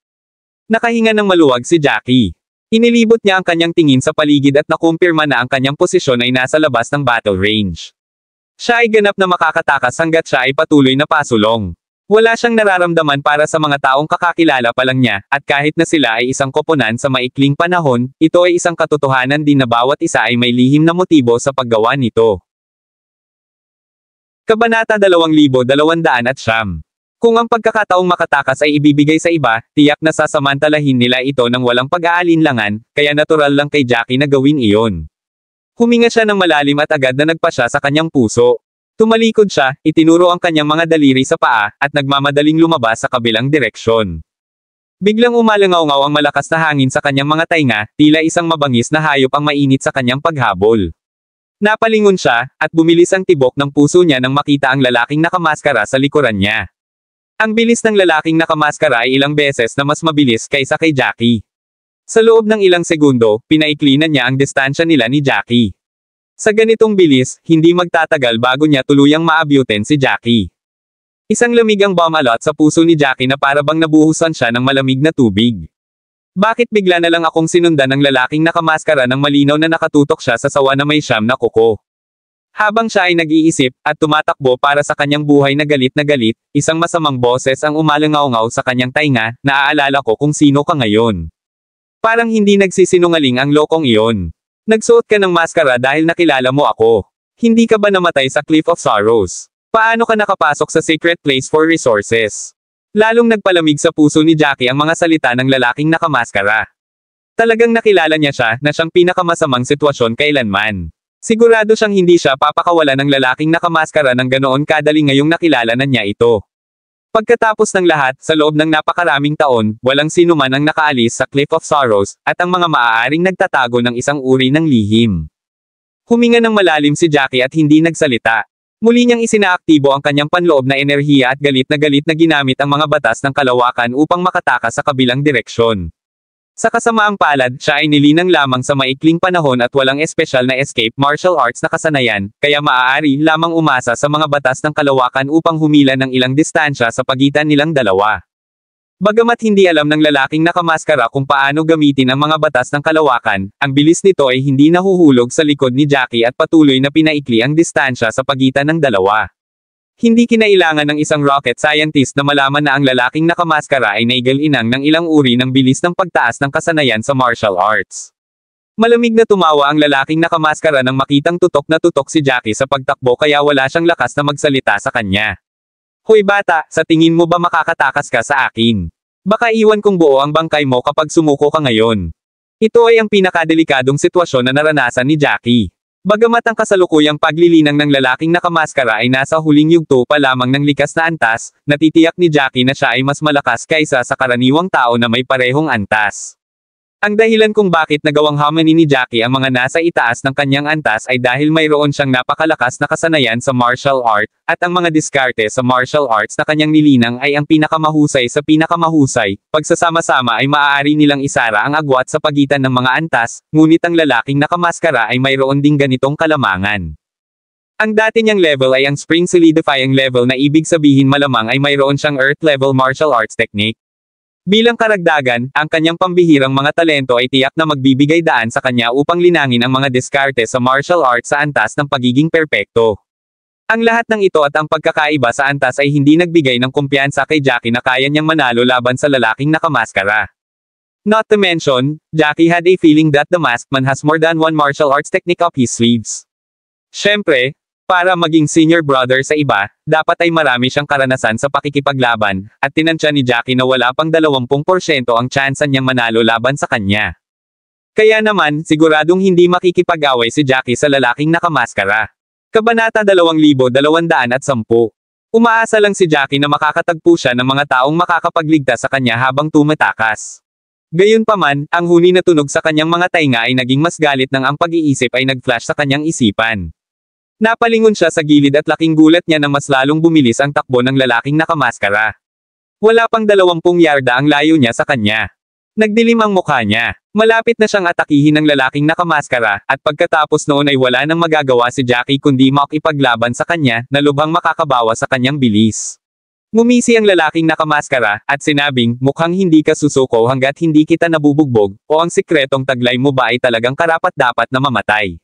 Nakahinga ng maluwag si Jackie. Inilibot niya ang kanyang tingin sa paligid at nakumpirma na ang kanyang posisyon ay nasa labas ng battle range. Siya ay ganap na makakatakas hanggat siya ay patuloy na pasulong. Wala siyang nararamdaman para sa mga taong kakakilala pa lang niya, at kahit na sila ay isang koponan sa maikling panahon, ito ay isang katotohanan din na bawat isa ay may lihim na motibo sa paggawa nito. Kabanata 2209. Kung ang pagkakataong makatakas ay ibibigay sa iba, tiyak na sasamantalahin nila ito ng walang pag-aalinlangan, kaya natural lang kay Jackie na gawin iyon. Huminga siya ng malalim at agad na nagpasya sa kanyang puso. Tumalikod siya, itinuro ang kanyang mga daliri sa paa, at nagmamadaling lumabas sa kabilang direksyon. Biglang umalangaw-ngaw ang malakas na hangin sa kanyang mga tainga, tila isang mabangis na hayop ang mainit sa kanyang paghabol. Napalingon siya, at bumilis ang tibok ng puso niya nang makita ang lalaking nakamaskara sa likuran niya. Ang bilis ng lalaking nakamaskara ay ilang beses na mas mabilis kaysa kay Jackie. Sa loob ng ilang segundo, pinaiklinan niya ang distansya nila ni Jackie. Sa ganitong bilis, hindi magtatagal bago niya tuluyang maabyutin si Jackie. Isang lamig ang bumalot sa puso ni Jackie na para bang nabuhusan siya ng malamig na tubig. Bakit bigla na lang akong sinundan ng lalaking nakamaskara ng malinaw na nakatutok siya sa sawa na may siyam na kuko? Habang siya ay nag-iisip, at tumatakbo para sa kanyang buhay na galit, isang masamang boses ang umalangaw-ngaw sa kanyang tainga, naaalala ko kung sino ka ngayon. Parang hindi nagsisinungaling ang lokong iyon. Nagsuot ka ng maskara dahil nakilala mo ako. Hindi ka ba namatay sa Cliff of Sorrows? Paano ka nakapasok sa secret place for resources? Lalong nagpalamig sa puso ni Jackie ang mga salita ng lalaking nakamaskara. Talagang nakilala niya siya na siyang pinakamasamang sitwasyon kailanman. Sigurado siyang hindi siya papakawalan ng lalaking nakamaskara ng ganoon kadali ngayong nakilala na niya ito. Pagkatapos ng lahat, sa loob ng napakaraming taon, walang sino man ang nakaalis sa Cliff of Sorrows, at ang mga maaaring nagtatago ng isang uri ng lihim. Huminga ng malalim si Jackie at hindi nagsalita. Muli niyang isinaaktibo ang kanyang panloob na enerhiya at galit na ginamit ang mga batas ng kalawakan upang makatakas sa kabilang direksyon. Sa kasamaang palad, siya ay nilinang lamang sa maikling panahon at walang espesyal na escape martial arts na kasanayan, kaya maaari lamang umasa sa mga batas ng kalawakan upang humila ng ilang distansya sa pagitan nilang dalawa. Bagamat hindi alam ng lalaking nakamaskara kung paano gamitin ang mga batas ng kalawakan, ang bilis nito ay hindi nahuhulog sa likod ni Jackie at patuloy na pinaikli ang distansya sa pagitan ng dalawa. Hindi kinailangan ng isang rocket scientist na malaman na ang lalaking nakamaskara ay naigal-inang ng ilang uri ng bilis ng pagtaas ng kasanayan sa martial arts. Malamig na tumawa ang lalaking nakamaskara nang makitang tutok na tutok si Jackie sa pagtakbo kaya wala siyang lakas na magsalita sa kanya. Hoy bata, sa tingin mo ba makakatakas ka sa akin? Baka iwan kong buo ang bangkay mo kapag sumuko ka ngayon. Ito ay ang pinakadelikadong sitwasyon na naranasan ni Jackie. Bagamat ang kasalukuyang paglilinang ng lalaking nakamaskara ay nasa huling yugto pa lamang ng likas na antas, natitiyak ni Jackie na siya ay mas malakas kaysa sa karaniwang tao na may parehong antas. Ang dahilan kung bakit nagawang hamani ni Jackie ang mga nasa itaas ng kanyang antas ay dahil mayroon siyang napakalakas na kasanayan sa martial art, at ang mga diskarte sa martial arts na kanyang nilinang ay ang pinakamahusay sa pinakamahusay, pagsasama-sama ay maaari nilang isara ang agwat sa pagitan ng mga antas, ngunit ang lalaking nakamaskara ay mayroon ding ganitong kalamangan. Ang dati niyang level ay ang spring solidifying level na ibig sabihin malamang ay mayroon siyang earth level martial arts technique. Bilang karagdagan, ang kanyang pambihirang mga talento ay tiyak na magbibigay daan sa kanya upang linangin ang mga diskarte sa martial arts sa antas ng pagiging perpekto. Ang lahat ng ito at ang pagkakaiba sa antas ay hindi nagbigay ng kumpiyansa kay Jackie na kaya niyang manalo laban sa lalaking nakamaskara. Not to mention, Jackie had a feeling that the masked man has more than one martial arts technique up his sleeves. Siyempre, para maging senior brother sa iba, dapat ay marami siyang karanasan sa pakikipaglaban, at tinansya ni Jackie na wala pang 20% ang tsansa niyang manalo laban sa kanya. Kaya naman, siguradong hindi makikipag-away si Jackie sa lalaking nakamaskara. Kabanata 2210. Umaasa lang si Jackie na makakatagpo siya ng mga taong makakapagligtas sa kanya habang tumatakas. Gayunpaman, ang huni na tunog sa kanyang mga tainga ay naging mas galit nang ang pag-iisip ay nag-flash sa kanyang isipan. Napalingon siya sa gilid at laking gulat niya na mas lalong bumilis ang takbo ng lalaking nakamaskara. Wala pang 20 yarda ang layo niya sa kanya. Nagdilim ang mukha niya. Malapit na siyang atakihin ng lalaking nakamaskara, at pagkatapos noon ay wala nang magagawa si Jackie kundi makipaglaban sa kanya, na lubhang makakabawa sa kanyang bilis. Ngumisi ang lalaking nakamaskara, at sinabing, mukhang hindi ka susuko hanggat hindi kita nabubugbog, o ang sikretong taglay mo ba ay talagang karapat-dapat na mamatay.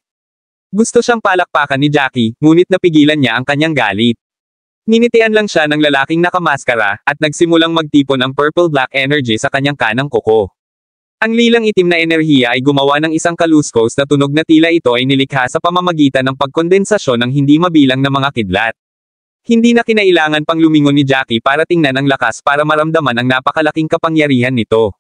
Gusto siyang palakpakan ni Jackie, ngunit napigilan niya ang kanyang galit. Ninitian lang siya ng lalaking nakamaskara, at nagsimulang magtipon ang purple-black energy sa kanyang kanang kuko. Ang lilang itim na enerhiya ay gumawa ng isang kaluskos na tunog na tila ito ay nilikha sa pamamagitan ng pagkondensasyon ng hindi mabilang na mga kidlat. Hindi na kinailangan pang lumingon ni Jackie para tingnan ang lakas para maramdaman ang napakalaking kapangyarihan nito.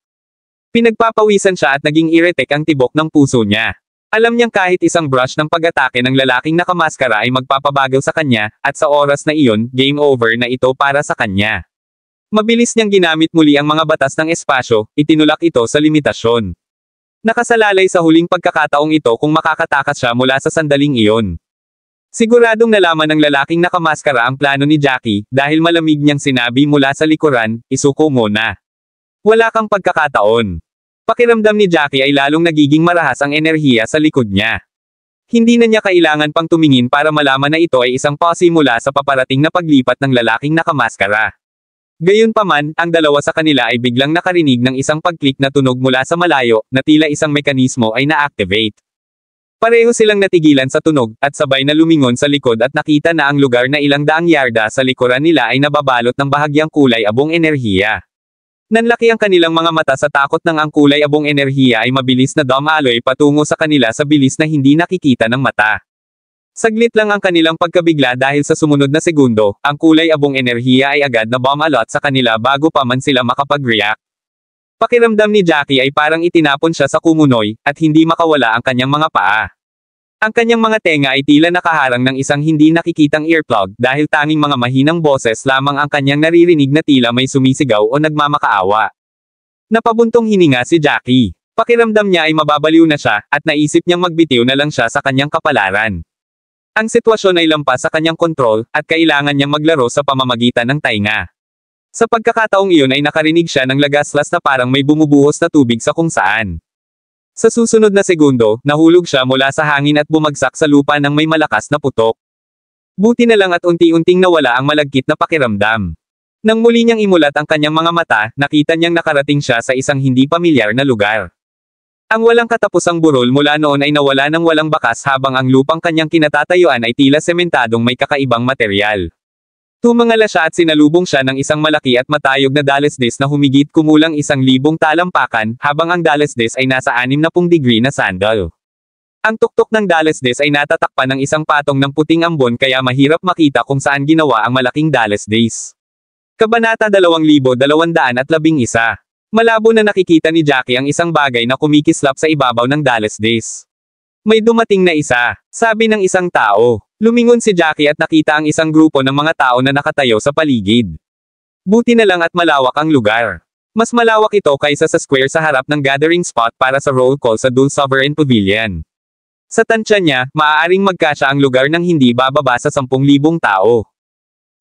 Pinagpapawisan siya at naging iritek ang tibok ng puso niya. Alam niyang kahit isang brush ng pag-atake ng lalaking nakamaskara ay magpapabagal sa kanya, at sa oras na iyon, game over na ito para sa kanya. Mabilis niyang ginamit muli ang mga batas ng espasyo, itinulak ito sa limitasyon. Nakasalalay sa huling pagkakataong ito kung makakatakas siya mula sa sandaling iyon. Siguradong nalaman ng lalaking nakamaskara ang plano ni Jackie, dahil malamig niyang sinabi mula sa likuran, isuko mo na. Wala kang pagkakataon. Pakiramdam ni Jackie ay lalong nagiging marahas ang enerhiya sa likod niya. Hindi na niya kailangan pang tumingin para malaman na ito ay isang pause mula sa paparating na paglipat ng lalaking nakamaskara. Gayunpaman, ang dalawa sa kanila ay biglang nakarinig ng isang pag-click na tunog mula sa malayo, na tila isang mekanismo ay na-activate. Pareho silang natigilan sa tunog, at sabay na lumingon sa likod at nakita na ang lugar na ilang daang yarda sa likuran nila ay nababalot ng bahagyang kulay abong enerhiya. Nanlaki ang kanilang mga mata sa takot nang ang kulay abong enerhiya ay mabilis na dumaloy patungo sa kanila sa bilis na hindi nakikita ng mata. Saglit lang ang kanilang pagkabigla dahil sa sumunod na segundo, ang kulay abong enerhiya ay agad na bumalot sa kanila bago pa man sila makapag-react. Pakiramdam ni Jackie ay parang itinapon siya sa kumunoy, at hindi makawala ang kanyang mga paa. Ang kanyang mga tenga ay tila nakaharang ng isang hindi nakikitang earplug dahil tanging mga mahinang boses lamang ang kanyang naririnig na tila may sumisigaw o nagmamakaawa. Napabuntong hininga si Jackie. Pakiramdam niya ay mababaliw na siya, at naisip niyang magbitiw na lang siya sa kanyang kapalaran. Ang sitwasyon ay lampas sa kanyang kontrol, at kailangan niyang maglaro sa pamamagitan ng tainga. Sa pagkakataong iyon ay nakarinig siya ng lagaslas na parang may bumubuhos na tubig sa kung saan. Sa susunod na segundo, nahulog siya mula sa hangin at bumagsak sa lupa ng may malakas na putok. Buti na lang at unti-unting nawala ang malagkit na pakiramdam. Nang muli niyang imulat ang kanyang mga mata, nakita niyang nakarating siya sa isang hindi pamilyar na lugar. Ang walang katapusang burol mula noon ay nawala ng walang bakas habang ang lupang kanyang kinatatayuan ay tila sementadong may kakaibang materyal. Tumangala siya at sinalubong siya ng isang malaki at matayog na dalesdes na humigit kumulang 1,000 talampakan, habang ang dalesdes ay nasa 60 degree na sandal. Ang tuktok ng dalesdes ay natatakpan ng isang patong ng puting ambon kaya mahirap makita kung saan ginawa ang malaking dalesdes. Kabanata 2211. Malabo na nakikita ni Jackie ang isang bagay na kumikislap sa ibabaw ng dalesdes. May dumating na isa, sabi ng isang tao. Lumingon si Jackie at nakita ang isang grupo ng mga tao na nakatayo sa paligid. Buti na lang at malawak ang lugar. Mas malawak ito kaysa sa square sa harap ng gathering spot para sa roll call sa Dul Sovereign Pavilion. Sa tansya niya, maaaring magkasya ang lugar ng hindi bababa sa 10,000 tao.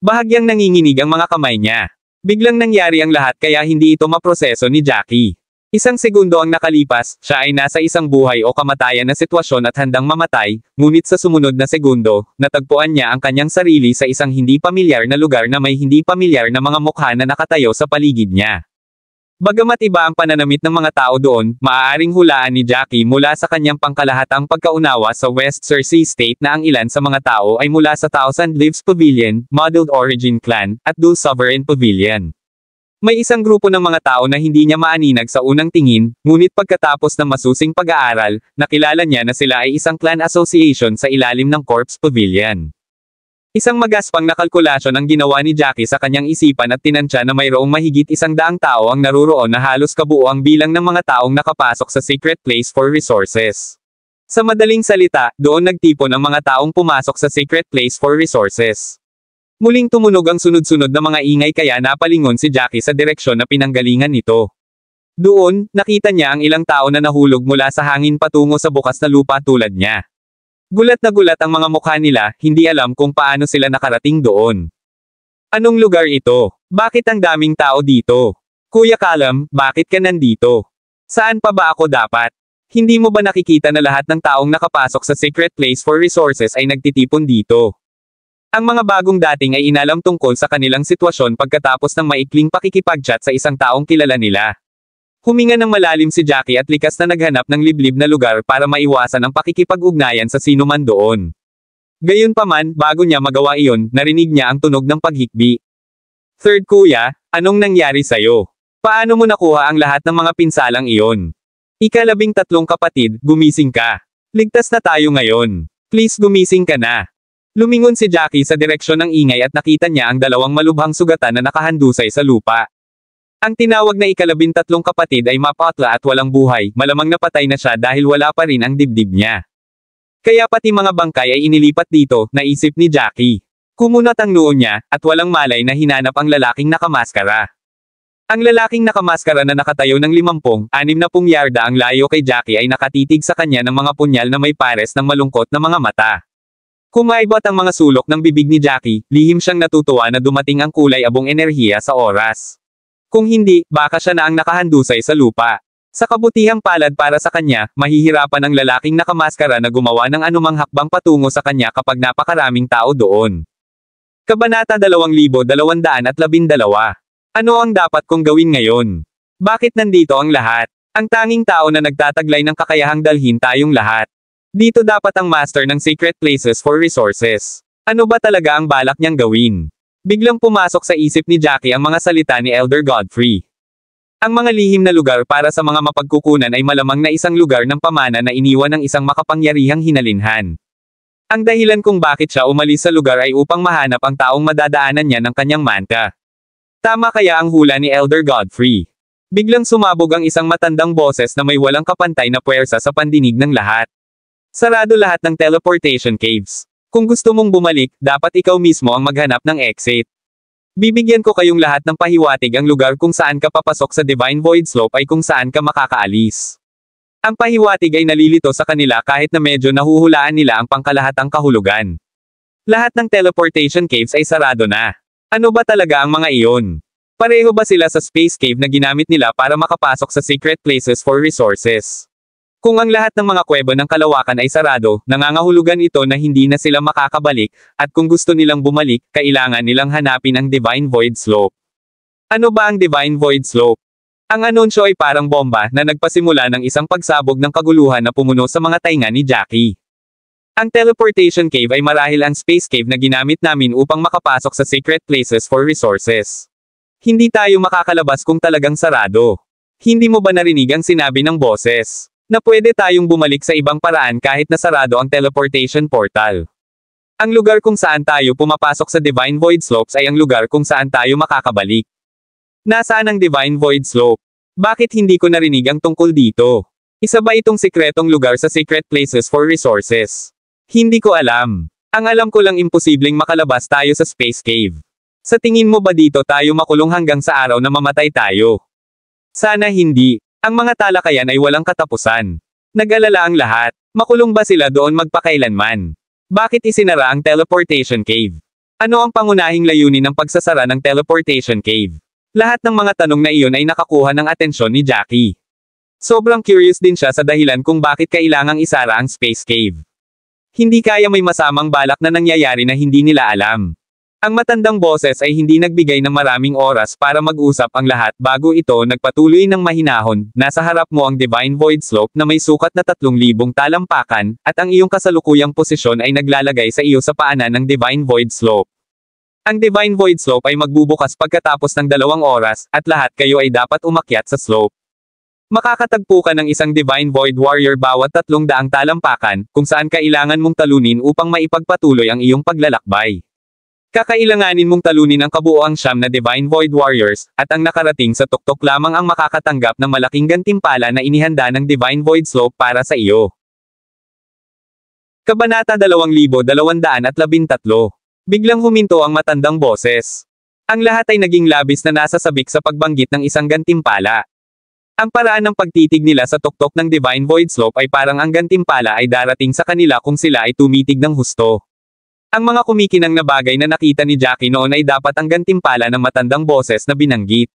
Bahagyang nanginginig ang mga kamay niya. Biglang nangyari ang lahat kaya hindi ito maproseso ni Jackie. Isang segundo ang nakalipas, siya ay nasa isang buhay o kamatayan na sitwasyon at handang mamatay, ngunit sa sumunod na segundo, natagpuan niya ang kanyang sarili sa isang hindi pamilyar na lugar na may hindi pamilyar na mga mukha na nakatayo sa paligid niya. Bagamat iba ang pananamit ng mga tao doon, maaaring hulaan ni Jackie mula sa kanyang pangkalahatang pagkaunawa sa West Cersei State na ang ilan sa mga tao ay mula sa Thousand Leaves Pavilion, Modeled Origin Clan, at Dul Sovereign Pavilion. May isang grupo ng mga tao na hindi niya maaninag sa unang tingin, ngunit pagkatapos ng masusing pag-aaral, nakilala niya na sila ay isang clan association sa ilalim ng Corpse Pavilion. Isang magaspang na kalkulasyon ang ginawa ni Jackie sa kanyang isipan at tinansya na mayroong mahigit 100 tao ang naruroon na halos kabuo ang bilang ng mga taong nakapasok sa Secret Place for Resources. Sa madaling salita, doon nagtipon ang mga taong pumasok sa Secret Place for Resources. Muling tumunog ang sunod-sunod na mga ingay kaya napalingon si Jackie sa direksyon na pinanggalingan nito. Doon, nakita niya ang ilang tao na nahulog mula sa hangin patungo sa bukas na lupa tulad niya. Gulat na gulat ang mga mukha nila, hindi alam kung paano sila nakarating doon. Anong lugar ito? Bakit ang daming tao dito? Kuya Callum, bakit ka nandito? Saan pa ba ako dapat? Hindi mo ba nakikita na lahat ng taong nakapasok sa Secret Place for Resources ay nagtitipon dito? Ang mga bagong dating ay inalam tungkol sa kanilang sitwasyon pagkatapos ng maikling pakikipag-chat sa isang taong kilala nila. Huminga ng malalim si Jackie at likas na naghanap ng liblib na lugar para maiwasan ang pakikipag-ugnayan sa sinuman doon. Gayunpaman, bago niya magawa iyon, narinig niya ang tunog ng paghikbi. Third kuya, anong nangyari sa'yo? Paano mo nakuha ang lahat ng mga pinsalang iyon? Ika-13 kapatid, gumising ka. Ligtas na tayo ngayon. Please gumising ka na. Lumingon si Jackie sa direksyon ng ingay at nakita niya ang dalawang malubhang sugatan na nakahandusay sa lupa. Ang tinawag na ika-13 kapatid ay mapatla at walang buhay, malamang napatay na siya dahil wala pa rin ang dibdib niya. Kaya pati mga bangkay ay inilipat dito, naisip ni Jackie. Kumunat ang noo niya, at walang malay na hinanap ang lalaking nakamaskara. Ang lalaking nakamaskara na nakatayo ng 50, 60 yarda ang layo kay Jackie ay nakatitig sa kanya ng mga punyal na may pares ng malungkot na mga mata. Kumaibot ang mga sulok ng bibig ni Jackie, lihim siyang natutuwa na dumating ang kulay abong enerhiya sa oras. Kung hindi, baka siya na ang nakahandusay sa lupa. Sa kabutihang palad para sa kanya, mahihirapan ang lalaking nakamaskara na gumawa ng anumang hakbang patungo sa kanya kapag napakaraming tao doon. Kabanata 2212. Ano ang dapat kong gawin ngayon? Bakit nandito ang lahat? Ang tanging tao na nagtataglay ng kakayahang dalhin tayong lahat. Dito dapat ang master ng Secret Places for Resources. Ano ba talaga ang balak niyang gawin? Biglang pumasok sa isip ni Jackie ang mga salita ni Elder Godfrey. Ang mga lihim na lugar para sa mga mapagkukunan ay malamang na isang lugar ng pamana na iniwan ng isang makapangyarihang hinalinhan. Ang dahilan kung bakit siya umalis sa lugar ay upang mahanap ang taong madadaanan niya ng kanyang manta. Tama kaya ang hula ni Elder Godfrey? Biglang sumabog ang isang matandang boses na may walang kapantay na puwersa sa pandinig ng lahat. Sarado lahat ng teleportation caves. Kung gusto mong bumalik, dapat ikaw mismo ang maghanap ng exit. Bibigyan ko kayong lahat ng pahiwatig. Ang lugar kung saan ka papasok sa Divine Void Slope ay kung saan ka makakaalis. Ang pahiwatig ay nalilito sa kanila kahit na medyo nahuhulaan nila ang pangkalahatang kahulugan. Lahat ng teleportation caves ay sarado na. Ano ba talaga ang mga iyon? Pareho ba sila sa space cave na ginamit nila para makapasok sa secret places for resources? Kung ang lahat ng mga kuweba ng kalawakan ay sarado, nangangahulugan ito na hindi na sila makakabalik, at kung gusto nilang bumalik, kailangan nilang hanapin ang Divine Void Slope. Ano ba ang Divine Void Slope? Ang anunsyo ay parang bomba na nagpasimula ng isang pagsabog ng kaguluhan na pumuno sa mga tainga ni Jackie. Ang teleportation cave ay marahil ang space cave na ginamit namin upang makapasok sa secret places for resources. Hindi tayo makakalabas kung talagang sarado. Hindi mo ba narinig ang sinabi ng boses? Na pwede tayong bumalik sa ibang paraan kahit na sarado ang teleportation portal. Ang lugar kung saan tayo pumapasok sa Divine Void Slopes ay ang lugar kung saan tayo makakabalik. Nasaan ang Divine Void Slope? Bakit hindi ko narinig ang tungkol dito? Isa ba itong sikretong lugar sa secret places for resources? Hindi ko alam. Ang alam ko lang imposibleng makalabas tayo sa space cave. Sa tingin mo ba dito tayo makulong hanggang sa araw na mamatay tayo? Sana hindi. Ang mga talakayan ay walang katapusan. Nag-alala ang lahat. Makulong ba sila doon magpakailanman? Bakit isinara ang teleportation cave? Ano ang pangunahing layunin ng pagsasara ng teleportation cave? Lahat ng mga tanong na iyon ay nakakuha ng atensyon ni Jackie. Sobrang curious din siya sa dahilan kung bakit kailangang isara ang space cave. Hindi kaya may masamang balak na nangyayari na hindi nila alam. Ang matandang boses ay hindi nagbigay ng maraming oras para mag-usap ang lahat bago ito nagpatuloy ng mahinahon. Nasa harap mo ang Divine Void Slope na may sukat na 3,000 talampakan, at ang iyong kasalukuyang posisyon ay naglalagay sa iyo sa paanan ng Divine Void Slope. Ang Divine Void Slope ay magbubukas pagkatapos ng 2 oras, at lahat kayo ay dapat umakyat sa slope. Makakatagpo ka ng isang Divine Void Warrior bawat 300 talampakan, kung saan kailangan mong talunin upang maipagpatuloy ang iyong paglalakbay. Kakailanganin mong talunin ang kabuoang 9 na Divine Void Warriors, at ang nakarating sa tuktok lamang ang makakatanggap ng malaking gantimpala na inihanda ng Divine Void Slope para sa iyo. Kabanata 2213. Biglang huminto ang matandang boses. Ang lahat ay naging labis na nasasabik sa pagbanggit ng isang gantimpala. Ang paraan ng pagtitig nila sa tuktok ng Divine Void Slope ay parang ang gantimpala ay darating sa kanila kung sila ay tumitig ng husto. Ang mga kumikinang na bagay na nakita ni Jackie noon ay dapat ang gantimpala ng matandang boses na binanggit.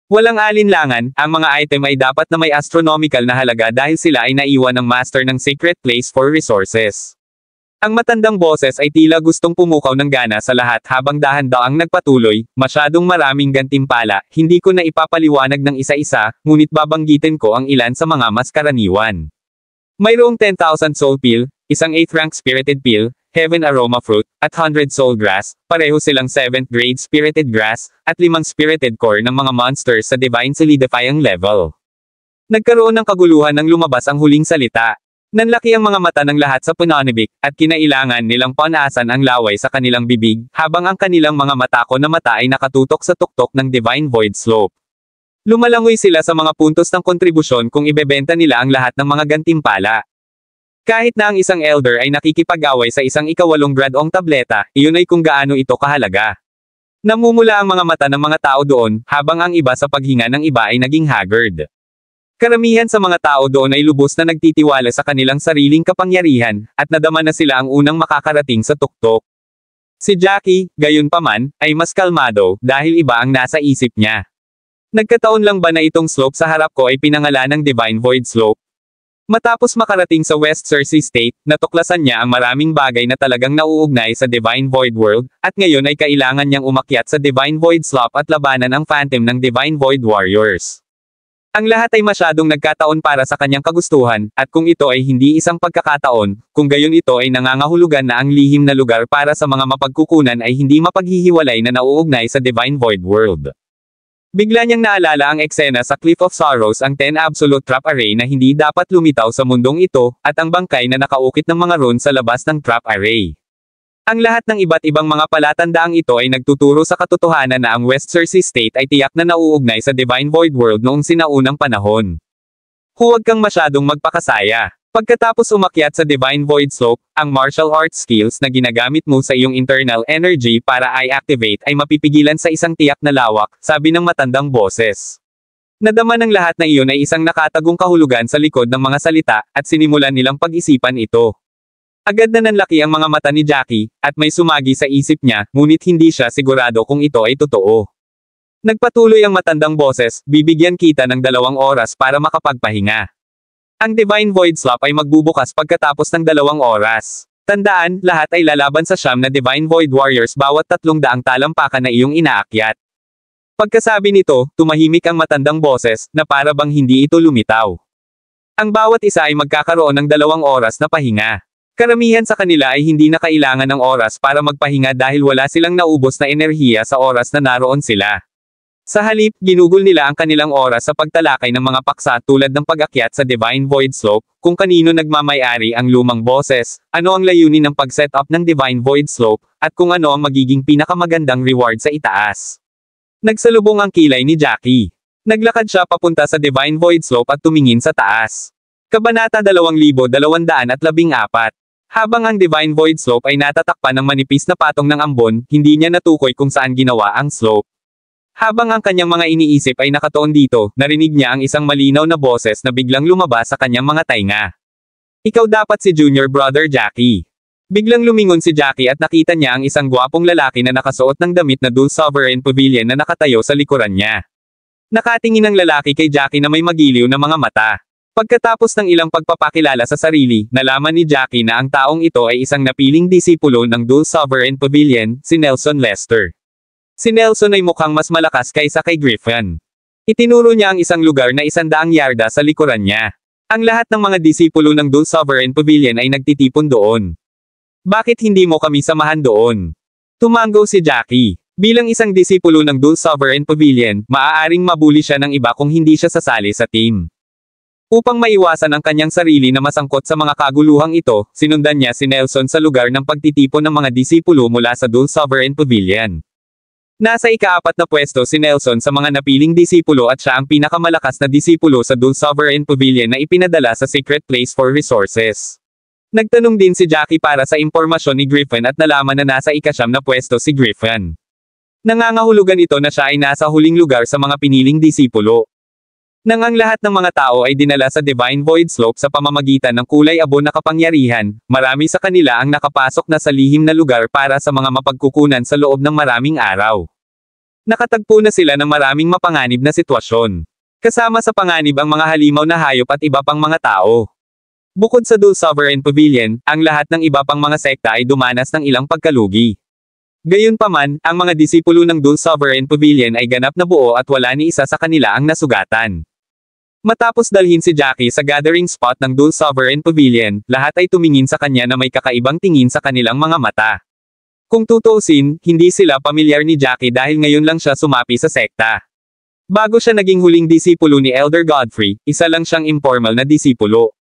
Walang alinlangan, ang mga item ay dapat na may astronomical na halaga dahil sila ay naiwan ng master ng secret place for resources. Ang matandang boses ay tila gustong pumukaw ng gana sa lahat habang dahan-daang nagpatuloy, masyadong maraming gantimpala, hindi ko na ipapaliwanag ng isa-isa, ngunit babanggitin ko ang ilan sa mga mas karaniwan. Mayroong 10,000 soul pill, isang 8th rank spirited pill, Heaven Aroma Fruit, at 100 Soul Grass, pareho silang 7th grade Spirited Grass, at 5 Spirited Core ng mga monsters sa Divine Solidifying level. Nagkaroon ng kaguluhan nang lumabas ang huling salita. Nanlaki ang mga mata ng lahat sa pananibik, at kinailangan nilang panasan ang laway sa kanilang bibig, habang ang kanilang mga matako na mata ay nakatutok sa tuktok ng Divine Void Slope. Lumalangoy sila sa mga puntos ng kontribusyon kung ibebenta nila ang lahat ng mga gantimpala. Kahit na ang isang elder ay nakikipag-away sa isang 8th gradong tableta, iyon ay kung gaano ito kahalaga. Namumula ang mga mata ng mga tao doon, habang ang iba sa paghinga ng iba ay naging haggard. Karamihan sa mga tao doon ay lubos na nagtitiwala sa kanilang sariling kapangyarihan, at nadama na sila ang unang makakarating sa tuktok. Si Jackie, gayunpaman, ay mas kalmado, dahil iba ang nasa isip niya. Nagkataon lang ba na itong slope sa harap ko ay pinangalan ng Divine Void Slope? Matapos makarating sa West Cersei State, natuklasan niya ang maraming bagay na talagang nauugnay sa Divine Void World, at ngayon ay kailangan niyang umakyat sa Divine Void Slope at labanan ang Phantom ng Divine Void Warriors. Ang lahat ay masyadong nagkataon para sa kanyang kagustuhan, at kung ito ay hindi isang pagkakataon, kung gayon ito ay nangangahulugan na ang lihim na lugar para sa mga mapagkukunan ay hindi mapaghihiwalay na nauugnay sa Divine Void World. Bigla niyang naalala ang eksena sa Cliff of Sorrows, ang 10 Absolute Trap Array na hindi dapat lumitaw sa mundong ito, at ang bangkay na nakaukit ng mga rune sa labas ng Trap Array. Ang lahat ng iba't ibang mga palatandaang ito ay nagtuturo sa katotohanan na ang West Cersei State ay tiyak na nauugnay sa Divine Void World noong sinaunang panahon. Huwag kang masyadong magpakasaya. Pagkatapos umakyat sa Divine Void Slope, ang martial arts skills na ginagamit mo sa iyong internal energy para i-activate ay mapipigilan sa isang tiyak na lawak, sabi ng matandang boses. Nadama ng lahat na iyon ay isang nakatagong kahulugan sa likod ng mga salita, at sinimulan nilang pag-isipan ito. Agad na nanlaki ang mga mata ni Jackie, at may sumagi sa isip niya, ngunit hindi siya sigurado kung ito ay totoo. Nagpatuloy ang matandang boses, bibigyan kita ng 2 oras para makapagpahinga. Ang Divine Void Slope ay magbubukas pagkatapos ng 2 oras. Tandaan, lahat ay lalaban sa siyam na Divine Void Warriors bawat 300 talampakan na iyong inaakyat. Pagkasabi nito, tumahimik ang matandang boses, na para bang hindi ito lumitaw. Ang bawat isa ay magkakaroon ng 2 oras na pahinga. Karamihan sa kanila ay hindi na kailangan ng oras para magpahinga dahil wala silang naubos na enerhiya sa oras na naroon sila. Sa halip, ginugol nila ang kanilang oras sa pagtalakay ng mga paksa tulad ng pag-akyat sa Divine Void Slope, kung kanino nagmamay-ari ang lumang boses, ano ang layunin ng pag-set up ng Divine Void Slope, at kung ano ang magiging pinakamagandang reward sa itaas. Nagsalubong ang kilay ni Jackie. Naglakad siya papunta sa Divine Void Slope at tumingin sa taas. Kabanata 2214. Habang ang Divine Void Slope ay natatakpan ng manipis na patong ng ambon, hindi niya natukoy kung saan ginawa ang slope. Habang ang kanyang mga iniisip ay nakatuon dito, narinig niya ang isang malinaw na boses na biglang lumabas sa kanyang mga tainga. Ikaw dapat si Junior Brother Jackie. Biglang lumingon si Jackie at nakita niya ang isang gwapong lalaki na nakasuot ng damit na Dul Sovereign Pavilion na nakatayo sa likuran niya. Nakatingin ang lalaki kay Jackie na may magiliw na mga mata. Pagkatapos ng ilang pagpapakilala sa sarili, nalaman ni Jackie na ang taong ito ay isang napiling disipulo ng Dul Sovereign Pavilion, si Nelson Lester. Si Nelson ay mukhang mas malakas kaysa kay Griffin. Itinuro niya ang isang lugar na 100 yarda sa likuran niya. Ang lahat ng mga disipulo ng Dul Sovereign Pavilion ay nagtitipon doon. Bakit hindi mo kami samahan doon? Tumango si Jackie. Bilang isang disipulo ng Dul Sovereign Pavilion, maaaring mabuli siya ng iba kung hindi siya sasali sa team. Upang maiwasan ang kanyang sarili na masangkot sa mga kaguluhang ito, sinundan niya si Nelson sa lugar ng pagtitipon ng mga disipulo mula sa Dul Sovereign Pavilion. Nasa ika-4 na pwesto si Nelson sa mga napiling disipulo at siya ang pinakamalakas na disipulo sa Dul Sovereign Pavilion na ipinadala sa Secret Place for Resources. Nagtanong din si Jackie para sa impormasyon ni Griffin at nalaman na nasa ika-9 na pwesto si Griffin. Nangangahulugan ito na siya ay nasa huling lugar sa mga piniling disipulo. Nang ang lahat ng mga tao ay dinala sa Divine Void Slope sa pamamagitan ng kulay abo na kapangyarihan, marami sa kanila ang nakapasok na sa lihim na lugar para sa mga mapagkukunan sa loob ng maraming araw. Nakatagpo na sila ng maraming mapanganib na sitwasyon. Kasama sa panganib ang mga halimaw na hayop at iba pang mga tao. Bukod sa Dul Sovereign Pavilion, ang lahat ng iba pang mga sekta ay dumanas ng ilang pagkalugi. Gayunpaman, ang mga disipulo ng Dul Sovereign Pavilion ay ganap na buo at wala ni isa sa kanila ang nasugatan. Matapos dalhin si Jackie sa gathering spot ng Dul Sovereign Pavilion, lahat ay tumingin sa kanya na may kakaibang tingin sa kanilang mga mata. Kung tutuusin, hindi sila pamilyar ni Jackie dahil ngayon lang siya sumapi sa sekta. Bago siya naging huling disipulo ni Elder Godfrey, isa lang siyang informal na disipulo.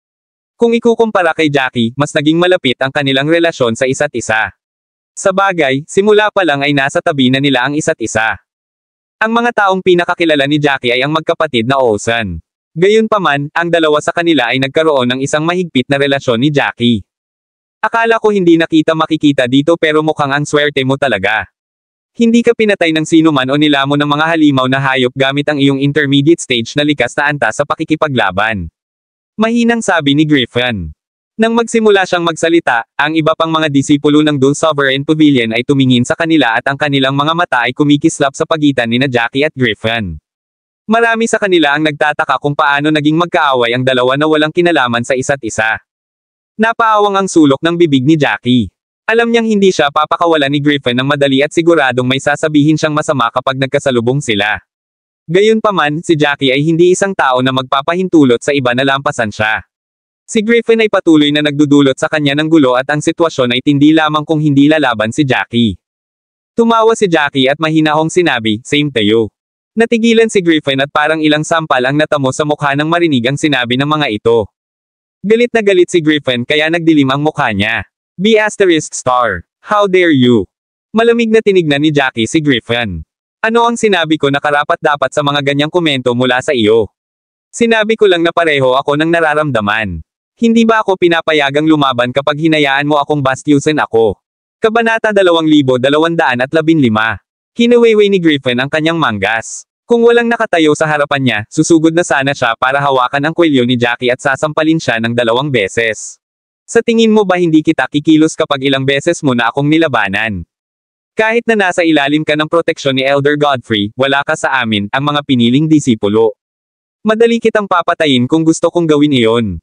Kung ikukumpara kay Jackie, mas naging malapit ang kanilang relasyon sa isa't isa. Sa bagay, simula pa lang ay nasa tabi na nila ang isa't isa. Ang mga taong pinakakilala ni Jackie ay ang magkapatid na Olsen. Gayunpaman, ang dalawa sa kanila ay nagkaroon ng isang mahigpit na relasyon ni Jackie. Akala ko hindi nakita makikita dito pero mukhang ang swerte mo talaga. Hindi ka pinatay ng sino man o nilamon ng mga halimaw na hayop gamit ang iyong intermediate stage na likas na antas sa pakikipaglaban. Mahinang sabi ni Griffin. Nang magsimula siyang magsalita, ang iba pang mga disipulo ng Dul Sovereign Pavilion ay tumingin sa kanila at ang kanilang mga mata ay kumikislap sa pagitan nina Jackie at Griffin. Marami sa kanila ang nagtataka kung paano naging magkaaway ang dalawa na walang kinalaman sa isa't isa. Napaawang ang sulok ng bibig ni Jackie. Alam niyang hindi siya papakawalan ni Griffin ng madali at siguradong may sasabihin siyang masama kapag nagkasalubong sila. Gayunpaman, si Jackie ay hindi isang tao na magpapahintulot sa iba na lampasan siya. Si Griffin ay patuloy na nagdudulot sa kanya ng gulo at ang sitwasyon ay tindi lamang kung hindi lalaban si Jackie. Tumawa si Jackie at mahinahong sinabi, "Same to you." Natigilan si Griffin at parang ilang sampal ang natamo sa mukha nang marinig ang sinabi ng mga ito. Galit na galit si Griffin kaya nagdilim ang mukha niya. B*****, how dare you? Malamig na tinignan ni Jackie si Griffin. Ano ang sinabi ko na karapat-dapat sa mga ganyang komento mula sa iyo? Sinabi ko lang na pareho ako ng nararamdaman. Hindi ba ako pinapayagang lumaban kapag hinayaan mo akong bastyusin ako? Kabanata 2215. Kinuweway ni Griffin ang kanyang manggas. Kung walang nakatayo sa harapan niya, susugod na sana siya para hawakan ang kwelyo ni Jackie at sasampalin siya ng 2 beses. Sa tingin mo ba hindi kita kikilos kapag ilang beses mo na akong nilabanan? Kahit na nasa ilalim ka ng proteksyon ni Elder Godfrey, wala ka sa amin, ang mga piniling disipulo. Madali kitang papatayin kung gusto kong gawin iyon.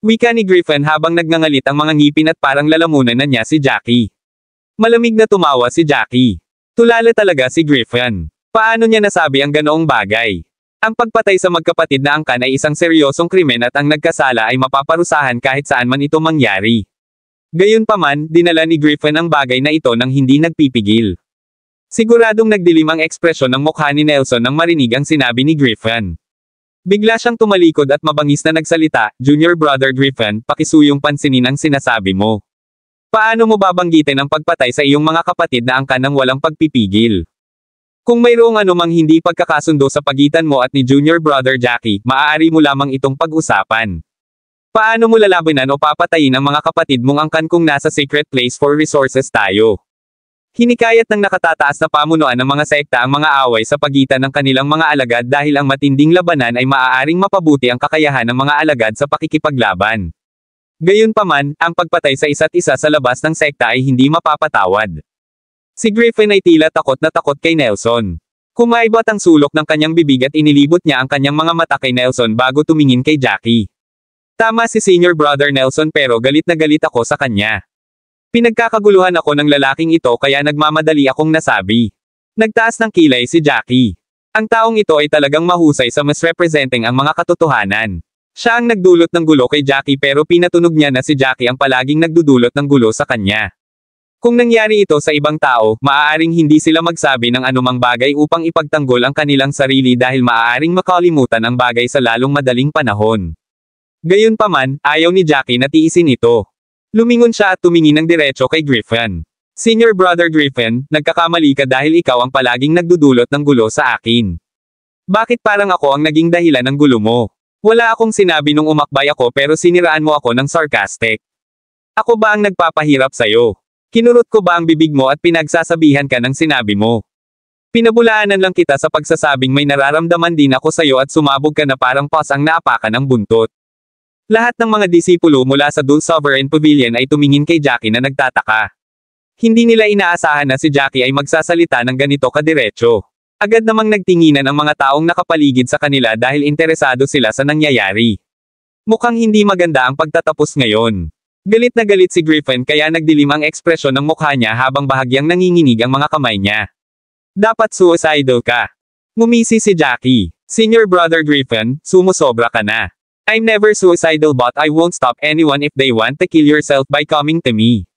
Wika ni Griffin habang nagngangalit ang mga ngipin at parang lalamunan na niya si Jackie. Malamig na tumawa si Jackie. Tulala talaga si Griffin. Paano niya nasabi ang ganoong bagay? Ang pagpatay sa magkapatid na angkan ay isang seryosong krimen at ang nagkasala ay mapaparusahan kahit saan man ito mangyari. Gayunpaman, dinala ni Griffin ang bagay na ito nang hindi nagpipigil. Siguradong nagdilim ang ekspresyon ng mukha ni Nelson nang marinig ang sinabi ni Griffin. Bigla siyang tumalikod at mabangis na nagsalita, Junior Brother Griffin, pakisuyong pansinin ang sinasabi mo. Paano mo babanggitin ang pagpatay sa iyong mga kapatid na angkan ng walang pagpipigil? Kung mayroong anumang hindi pagkakasundo sa pagitan mo at ni Junior Brother Jackie, maaari mo lamang itong pag-usapan. Paano mo lalabanan o papatayin ang mga kapatid mong angkan kung nasa secret place for resources tayo? Hinikayat ng nakatataas na pamunuan ng mga sekta ang mga away sa pagitan ng kanilang mga alagad dahil ang matinding labanan ay maaaring mapabuti ang kakayahan ng mga alagad sa pakikipaglaban. Gayunpaman, ang pagpatay sa isa't isa sa labas ng sekta ay hindi mapapatawad. Si Griffin ay tila takot na takot kay Nelson. Kumaibot ang sulok ng kanyang bibig at inilibot niya ang kanyang mga mata kay Nelson bago tumingin kay Jackie. Tama si Senior Brother Nelson pero galit na galit ako sa kanya. Pinagkakaguluhan ako ng lalaking ito kaya nagmamadali akong nasabi. Nagtaas ng kilay si Jackie. Ang taong ito ay talagang mahusay sa misrepresenting ang mga katotohanan. Siya ang nagdulot ng gulo kay Jackie pero pinatunog niya na si Jackie ang palaging nagdudulot ng gulo sa kanya. Kung nangyari ito sa ibang tao, maaaring hindi sila magsabi ng anumang bagay upang ipagtanggol ang kanilang sarili dahil maaaring makalimutan ang bagay sa lalong madaling panahon. Gayunpaman, ayaw ni Jackie na tiisin ito. Lumingon siya at tumingin ng diretso kay Griffin. Senior Brother Griffin, nagkakamali ka dahil ikaw ang palaging nagdudulot ng gulo sa akin. Bakit parang ako ang naging dahilan ng gulo mo? Wala akong sinabi nung umakbay ako pero siniraan mo ako ng sarcastic. Ako ba ang nagpapahirap sa'yo? Kinurot ko ba ang bibig mo at pinagsasabihan ka ng sinabi mo? Pinabulaanan lang kita sa pagsasabing may nararamdaman din ako sa'yo at sumabog ka na parang pas ang naapakan ng buntot. Lahat ng mga disipulo mula sa Dulce Sovereign Pavilion ay tumingin kay Jackie na nagtataka. Hindi nila inaasahan na si Jackie ay magsasalita ng ganito kadiretso. Agad namang nagtinginan ang mga taong nakapaligid sa kanila dahil interesado sila sa nangyayari. Mukhang hindi maganda ang pagtatapos ngayon. Galit na galit si Griffin kaya nagdilim ang ekspresyon ng mukha niya habang bahagyang nanginginig ang mga kamay niya. Dapat suicidal ka. Ngumisi si Jackie. Senior Brother Griffin, sumusobra ka na. I'm never suicidal but I won't stop anyone if they want to kill yourself by coming to me.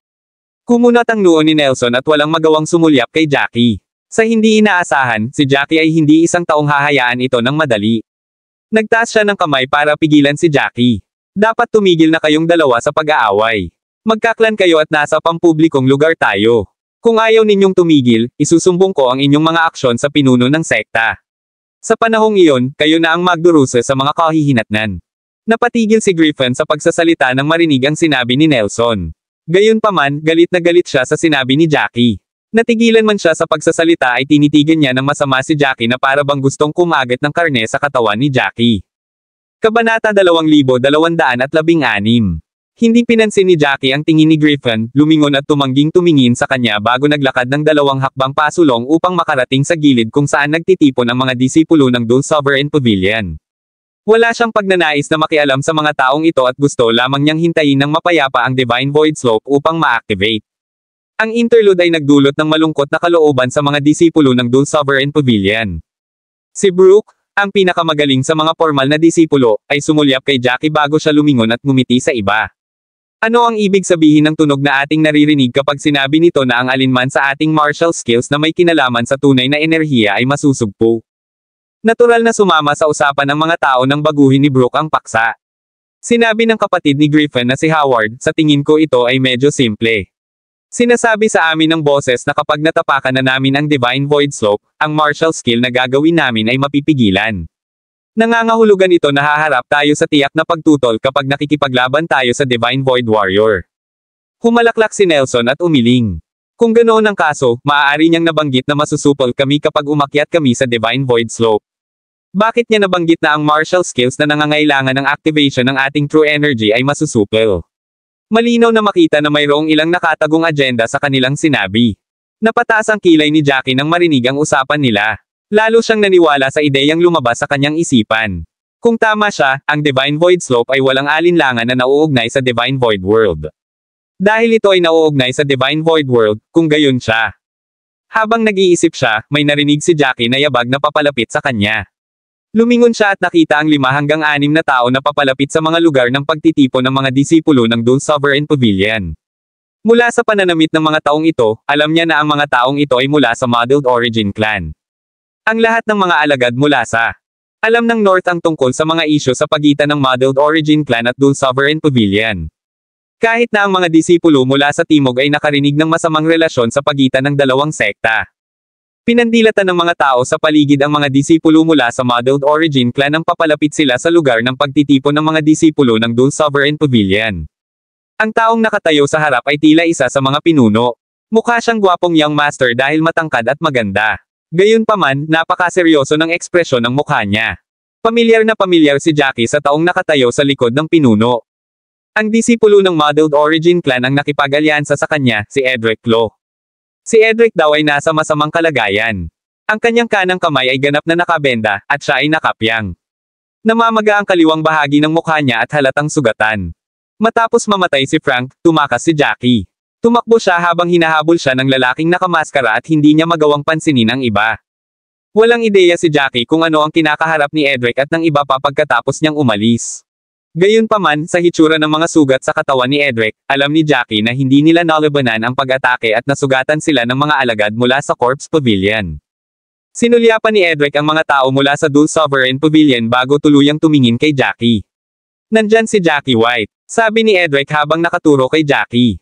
Kumunat ang noo ni Nelson at walang magawang sumulyap kay Jackie. Sa hindi inaasahan, si Jackie ay hindi isang taong hahayaan ito ng madali. Nagtaas siya ng kamay para pigilan si Jackie. Dapat tumigil na kayong dalawa sa pag-aaway. Magkaklan kayo at nasa pampublikong lugar tayo. Kung ayaw ninyong tumigil, isusumbong ko ang inyong mga aksyon sa pinuno ng sekta. Sa panahong iyon, kayo na ang magdurusa sa mga kahihinatnan. Napatigil si Griffin sa pagsasalita nang marinig ang sinabi ni Nelson. Gayunpaman, galit na galit siya sa sinabi ni Jackie. Natigilan man siya sa pagsasalita ay tinitigan niya ng masama si Jackie na para bang gustong kumagat ng karne sa katawan ni Jackie. Kabanata 2216. Hindi pinansin ni Jackie ang tingin ni Griffin, lumingon at tumangging tumingin sa kanya bago naglakad ng 2 hakbang pasulong upang makarating sa gilid kung saan nagtitipon ang mga disipulo ng Dulce Sovereign Pavilion. Wala siyang pagnanais na makialam sa mga taong ito at gusto lamang niyang hintayin ng mapayapa ang Divine Void Slope upang ma-activate. Ang interlude ay nagdulot ng malungkot na kalooban sa mga disipulo ng Dulce Sovereign Pavilion. Si Brooke, ang pinakamagaling sa mga formal na disipulo, ay sumulyap kay Jackie bago siya lumingon at ngumiti sa iba. Ano ang ibig sabihin ng tunog na ating naririnig kapag sinabi nito na ang alinman sa ating martial skills na may kinalaman sa tunay na enerhiya ay masusugpo? Natural na sumama sa usapan ng mga tao nang baguhin ni Brooke ang paksa. Sinabi ng kapatid ni Griffin na si Howard, sa tingin ko ito ay medyo simple. Sinasabi sa amin ng boses na kapag natapakan na namin ang Divine Void Slope, ang martial skill na gagawin namin ay mapipigilan. Nangangahulugan ito na haharap tayo sa tiyak na pagtutol kapag nakikipaglaban tayo sa Divine Void Warrior. Humalaklak si Nelson at umiling. Kung ganoon ang kaso, maaari niyang nabanggit na masusupol kami kapag umakyat kami sa Divine Void Slope. Bakit niya nabanggit na ang martial skills na nangangailangan ng activation ng ating true energy ay masusupol? Malinaw na makita na mayroong ilang nakatagong agenda sa kanilang sinabi. Napataas ang kilay ni Jackie nang marinig ang usapan nila. Lalo siyang naniwala sa ideyang lumabas sa kanyang isipan. Kung tama siya, ang Divine Void Slope ay walang alinlangan na nauugnay sa Divine Void World. Dahil ito ay nauugnay sa Divine Void World, kung gayon siya. Habang nag-iisip siya, may narinig si Jackie na yabag na papalapit sa kanya. Lumingon siya at nakita ang 5 hanggang 6 na tao na papalapit sa mga lugar ng pagtitipon ng mga disipulo ng Dune Sovereign Pavilion. Mula sa pananamit ng mga taong ito, alam niya na ang mga taong ito ay mula sa Modeled Origin Clan. Ang lahat ng mga alagad mula sa alam ng North ang tungkol sa mga isyu sa pagitan ng Modeled Origin Clan at Dune Sovereign Pavilion. Kahit na ang mga disipulo mula sa Timog ay nakarinig ng masamang relasyon sa pagitan ng dalawang sekta. Pinandilatan ng mga tao sa paligid ang mga disipulo mula sa Modeled Origin Clan nang papalapit sila sa lugar ng pagtitipon ng mga disipulo ng Dune Sovereign Pavilion. Ang taong nakatayo sa harap ay tila isa sa mga pinuno. Mukha siyang gwapong young master dahil matangkad at maganda. Gayunpaman, napakaseryoso ng ekspresyon ng mukha niya. Pamilyar na pamilyar si Jackie sa taong nakatayo sa likod ng pinuno. Ang disipulo ng Modeled Origin Clan ang nakipag-alyansa sa kanya, si Edric Clo. Si Edric daw ay nasa masamang kalagayan. Ang kanyang kanang kamay ay ganap na nakabenda, at siya ay nakapyang. Namamaga ang kaliwang bahagi ng mukha niya at halatang sugatan. Matapos mamatay si Frank, tumakas si Jackie. Tumakbo siya habang hinahabol siya ng lalaking nakamaskara at hindi niya magawang pansinin ang iba. Walang ideya si Jackie kung ano ang kinakaharap ni Edric at ng iba pa pagkatapos niyang umalis. Gayunpaman, sa hitsura ng mga sugat sa katawan ni Edric, alam ni Jackie na hindi nila nalabanan ang pag-atake at nasugatan sila ng mga alagad mula sa Corpse Pavilion. Sinulyapan ni Edric ang mga tao mula sa Dune Sovereign Pavilion bago tuluyang tumingin kay Jackie. Nandyan si Jackie White, sabi ni Edric habang nakaturo kay Jackie.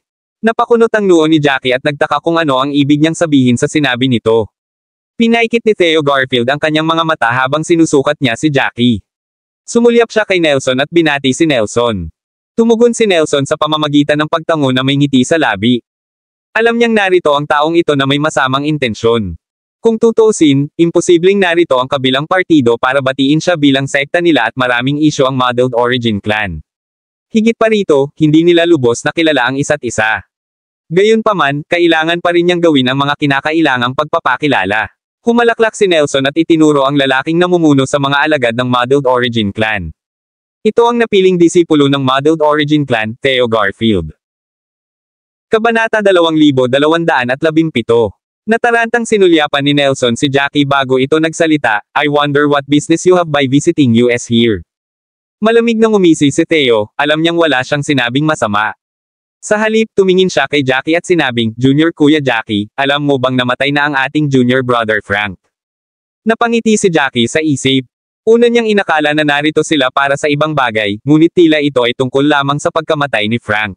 Napakunot ang noo ni Jackie at nagtaka kung ano ang ibig niyang sabihin sa sinabi nito. Pinaikit ni Theo Garfield ang kanyang mga mata habang sinusukat niya si Jackie. Sumulyap siya kay Nelson at binati si Nelson. Tumugon si Nelson sa pamamagitan ng pagtango na may ngiti sa labi. Alam niyang narito ang taong ito na may masamang intensyon. Kung tutuusin, imposibleng narito ang kabilang partido para batiin siya bilang sekta nila at maraming isyu ang Modeled Origin Clan. Higit pa rito, hindi nila lubos na kilala ang isa't isa. Gayunpaman, kailangan pa rin niyang gawin ang mga kinakailangang pagpapakilala. Humalaklak si Nelson at itinuro ang lalaking namumuno sa mga alagad ng Modeled Origin Clan. Ito ang napiling disipulo ng Modeled Origin Clan, Theo Garfield. Kabanata 2217. Natarantang sinulyapan ni Nelson si Jackie bago ito nagsalita, I wonder what business you have by visiting US here. Malamig nang umisi si Theo, alam niyang wala siyang sinabing masama. Sa halip, tumingin siya kay Jackie at sinabing, Junior Kuya Jackie, alam mo bang namatay na ang ating junior brother Frank? Napangiti si Jackie sa isip. Una niyang inakala na narito sila para sa ibang bagay, ngunit tila ito ay tungkol lamang sa pagkamatay ni Frank.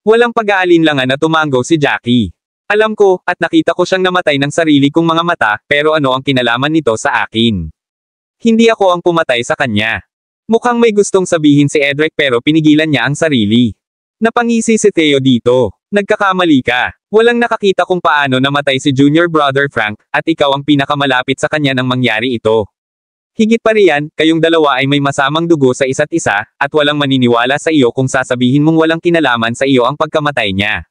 Walang pag-aalinlangan na tumanggo si Jackie. Alam ko, at nakita ko siyang namatay ng sarili kong mga mata, pero ano ang kinalaman nito sa akin? Hindi ako ang pumatay sa kanya. Mukhang may gustong sabihin si Edric pero pinigilan niya ang sarili. Napangisi si Theo dito. Nagkakamali ka. Walang nakakita kung paano namatay si junior brother Frank, at ikaw ang pinakamalapit sa kanya nang mangyari ito. Higit pa riyan, kayong dalawa ay may masamang dugo sa isa't isa, at walang maniniwala sa iyo kung sasabihin mong walang kinalaman sa iyo ang pagkamatay niya.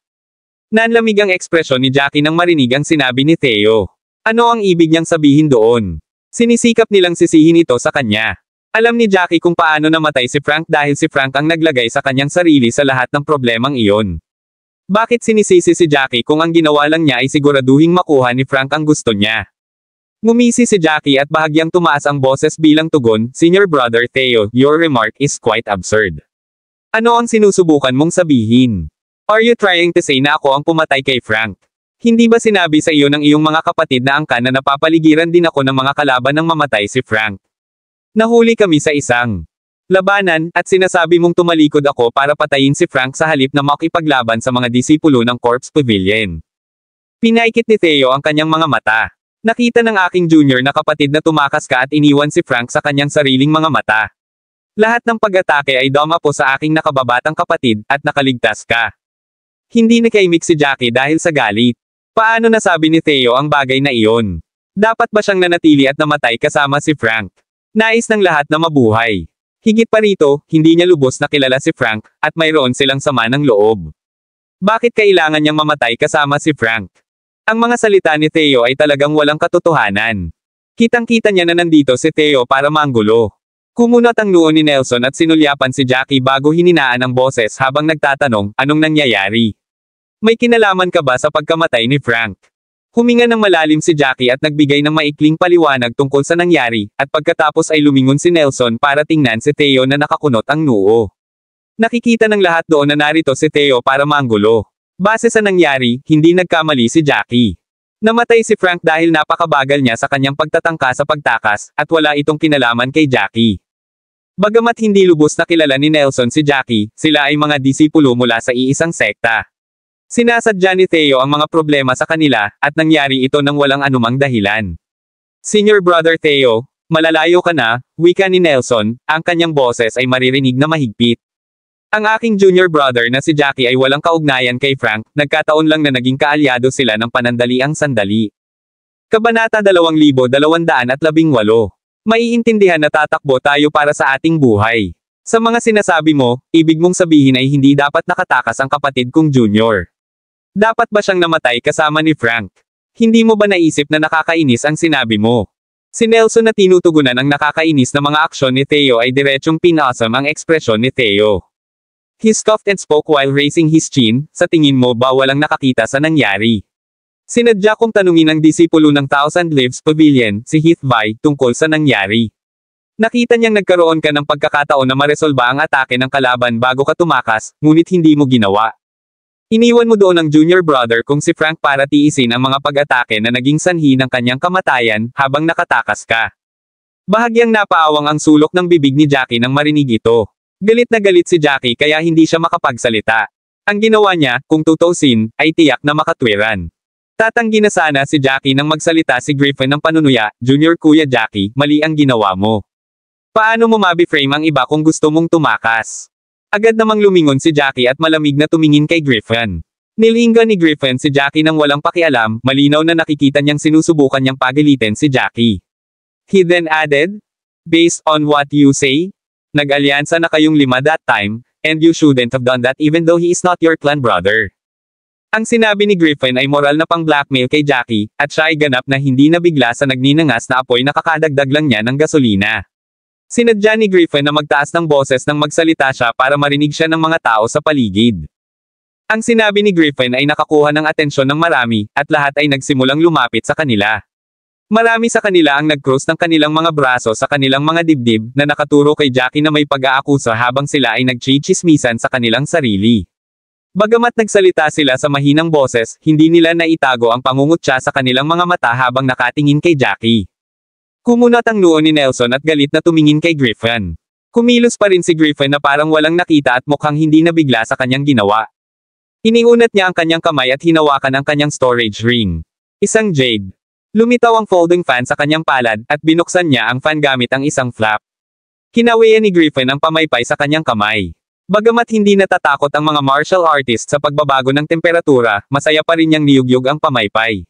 Nanlamig ang ekspresyon ni Jackie nang marinig ang sinabi ni Theo. Ano ang ibig niyang sabihin doon? Sinisikap nilang sisihin ito sa kanya. Alam ni Jackie kung paano namatay si Frank dahil si Frank ang naglagay sa kanyang sarili sa lahat ng problemang iyon. Bakit sinisisi si Jackie kung ang ginawa lang niya ay siguraduhing makuha ni Frank ang gusto niya? Ngumisi si Jackie at bahagyang tumaas ang boses bilang tugon, Senior Brother Theo, your remark is quite absurd. Ano ang sinusubukan mong sabihin? Are you trying to say na ako ang pumatay kay Frank? Hindi ba sinabi sa iyo ng iyong mga kapatid na angkan na napapaligiran din ako ng mga kalaban ng mamatay si Frank? Nahuli kami sa isang labanan, at sinasabi mong tumalikod ako para patayin si Frank sa halip na makipaglaban sa mga disipulo ng Corpse Pavilion. Pinaikit ni Theo ang kanyang mga mata. Nakita ng aking junior na kapatid na tumakas ka at iniwan si Frank sa kanyang sariling mga mata. Lahat ng pag-atake ay dumapo sa aking nakababatang kapatid, at nakaligtas ka. Hindi nakaimik si Jackie dahil sa galit. Paano nasabi ni Theo ang bagay na iyon? Dapat ba siyang nanatili at namatay kasama si Frank? Nais ng lahat na mabuhay. Higit pa rito, hindi niya lubos na kilala si Frank, at mayroon silang sama ng loob. Bakit kailangan niyang mamatay kasama si Frank? Ang mga salita ni Theo ay talagang walang katotohanan. Kitang-kita niya na nandito si Theo para manggulo. Kumunot ang noo ni Nelson at sinulyapan si Jackie bago hininaan ang boses habang nagtatanong, anong nangyayari? May kinalaman ka ba sa pagkamatay ni Frank? Huminga ng malalim si Jackie at nagbigay ng maikling paliwanag tungkol sa nangyari, at pagkatapos ay lumingon si Nelson para tingnan si Theo na nakakunot ang noo. Nakikita ng lahat doon na narito si Theo para manggulo. Base sa nangyari, hindi nagkamali si Jackie. Namatay si Frank dahil napakabagal niya sa kanyang pagtatangka sa pagtakas, at wala itong kinalaman kay Jackie. Bagamat hindi lubos na kilala ni Nelson si Jackie, sila ay mga disipulo mula sa iisang sekta. Sinasadya ni Theo ang mga problema sa kanila, at nangyari ito nang walang anumang dahilan. Senior Brother Theo, malalayo ka na, wika ni Nelson, ang kanyang boses ay maririnig na mahigpit. Ang aking junior brother na si Jackie ay walang kaugnayan kay Frank, nagkataon lang na naging kaalyado sila ng panandaliang sandali. Kabanata 2218. Maiintindihan na tatakbo tayo para sa ating buhay. Sa mga sinasabi mo, ibig mong sabihin ay hindi dapat nakatakas ang kapatid kong junior. Dapat ba siyang namatay kasama ni Frank? Hindi mo ba naisip na nakakainis ang sinabi mo? Si Nelson na tinutugunan ang nakakainis na mga aksyon ni Theo ay diretsyong pinasam ang ekspresyon ni Theo. He scoffed and spoke while raising his chin, sa tingin mo ba walang nakakita sa nangyari? Sinadya kong tanungin ang disipulo ng Thousand Leaves Pavilion, si Heathby, tungkol sa nangyari. Nakita niyang nagkaroon ka ng pagkakataon na maresolba ang atake ng kalaban bago ka tumakas, ngunit hindi mo ginawa. Iniwan mo doon ang junior brother kong si Frank para tiisin ang mga pag-atake na naging sanhi ng kanyang kamatayan, habang nakatakas ka. Bahagyang napaawang ang sulok ng bibig ni Jackie nang marinig ito. Galit na galit si Jackie kaya hindi siya makapagsalita. Ang ginawa niya, kung tutuusin, ay tiyak na makatwiran. Tatanggi na sana si Jackie nang magsalita si Griffin ng panunuya, Junior Kuya Jackie, mali ang ginawa mo. Paano mo mabiframe ang iba kung gusto mong tumakas? Agad namang lumingon si Jackie at malamig na tumingin kay Griffin. Nilingga ni Griffin si Jackie nang walang pakialam, malinaw na nakikita niyang sinusubukan niyang pagalitin si Jackie. He then added, based on what you say, nag-alyansa na kayong 5 that time, and you shouldn't have done that even though he is not your clan brother. Ang sinabi ni Griffin ay moral na pang-blackmail kay Jackie, at siya ay ganap na hindi nabigla sa nagninangas na apoy na kakadagdag lang niya ng gasolina. Sinadya ni Griffin na magtaas ng boses nang magsalita siya para marinig siya ng mga tao sa paligid. Ang sinabi ni Griffin ay nakakuha ng atensyon ng marami, at lahat ay nagsimulang lumapit sa kanila. Marami sa kanila ang nag-cross ng kanilang mga braso sa kanilang mga dibdib, na nakaturo kay Jackie na may pag-aakusa habang sila ay nagchichismisan sa kanilang sarili. Bagamat nagsalita sila sa mahinang boses, hindi nila naitago ang pangungutya sa kanilang mga mata habang nakatingin kay Jackie. Kumunot ang noo ni Nelson at galit na tumingin kay Griffin. Kumilos pa rin si Griffin na parang walang nakita at mukhang hindi nabigla sa kanyang ginawa. Iniunat niya ang kanyang kamay at hinawakan ang kanyang storage ring. Isang jade. Lumitaw ang folding fan sa kanyang palad, at binuksan niya ang fan gamit ang isang flap. Kinawian ni Griffin ang pamaypay sa kanyang kamay. Bagamat hindi natatakot ang mga martial artists sa pagbabago ng temperatura, masaya pa rin niyang niyugyug ang pamaypay.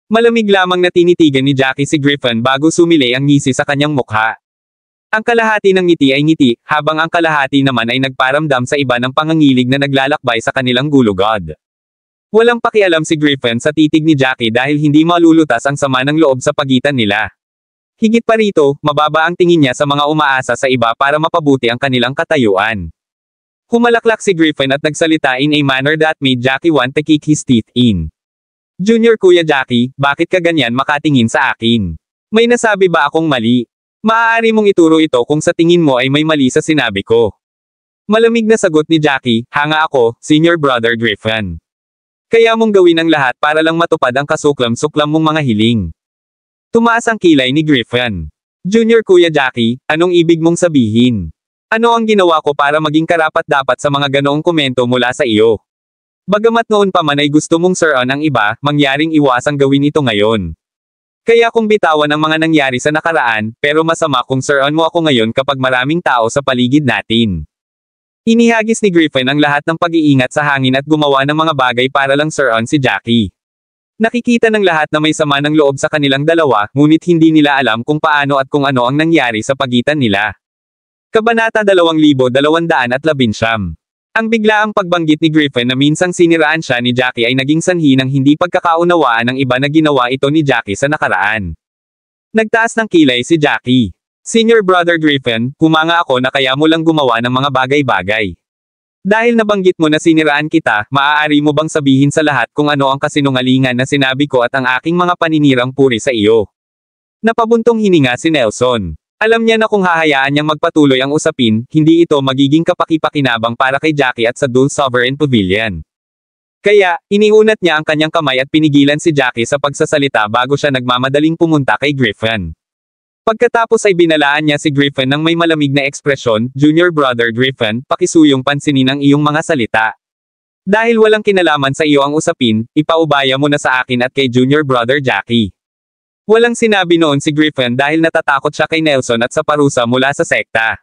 Malamig lamang na tinitigan ni Jackie si Griffin bago sumilay ang ngisi sa kanyang mukha. Ang kalahati ng ngiti ay ngiti, habang ang kalahati naman ay nagparamdam sa iba ng pangangilig na naglalakbay sa kanilang gulugod. Walang pakialam si Griffin sa titig ni Jackie dahil hindi malulutas ang sama ng loob sa pagitan nila. Higit pa rito, mababa ang tingin niya sa mga umaasa sa iba para mapabuti ang kanilang katayuan. Humalaklak si Griffin at nagsalita in a manner that made Jackie want to kick his teeth in. Junior Kuya Jackie, bakit ka ganyan makatingin sa akin? May nasabi ba akong mali? Maaari mong ituro ito kung sa tingin mo ay may mali sa sinabi ko. Malamig na sagot ni Jackie, hanga ako, Senior Brother Griffin. Kaya mong gawin ang lahat para lang matupad ang kasuklam-suklam mong mga hiling. Tumaas ang kilay ni Griffin. Junior Kuya Jackie, anong ibig mong sabihin? Ano ang ginawa ko para maging karapat-dapat sa mga ganoong komento mula sa iyo? Bagamat noon pa man ay gusto mong sir-on ang iba, mangyaring iwasang gawin ito ngayon. Kaya kung bitawan ang mga nangyari sa nakaraan, pero masama kung sir-on mo ako ngayon kapag maraming tao sa paligid natin. Inihagis ni Griffin ang lahat ng pag-iingat sa hangin at gumawa ng mga bagay para lang sir-on si Jackie. Nakikita ng lahat na may sama ng loob sa kanilang dalawa, ngunit hindi nila alam kung paano at kung ano ang nangyari sa pagitan nila. Kabanata 2219. Ang biglaang pagbanggit ni Griffin na minsang siniraan siya ni Jackie ay naging sanhi ng hindi pagkakaunawaan ng iba na ginawa ito ni Jackie sa nakaraan. Nagtaas ng kilay si Jackie. Senior Brother Griffin, humanga ako na kaya mo lang gumawa ng mga bagay-bagay. Dahil nabanggit mo na siniraan kita, maaari mo bang sabihin sa lahat kung ano ang kasinungalingan na sinabi ko at ang aking mga paninirang puri sa iyo? Napabuntong hininga si Nelson. Alam niya na kung hahayaan niyang magpatuloy ang usapin, hindi ito magiging kapaki-pakinabang para kay Jackie at sa Dul Sovereign Pavilion. Kaya, iniunat niya ang kanyang kamay at pinigilan si Jackie sa pagsasalita bago siya nagmamadaling pumunta kay Griffin. Pagkatapos ay binalaan niya si Griffin ng may malamig na ekspresyon, Junior Brother Griffin, pakisuyong pansinin ang iyong mga salita. Dahil walang kinalaman sa iyo ang usapin, ipaubaya mo na sa akin at kay Junior Brother Jackie. Walang sinabi noon si Griffin dahil natatakot siya kay Nelson at sa parusa mula sa sekta.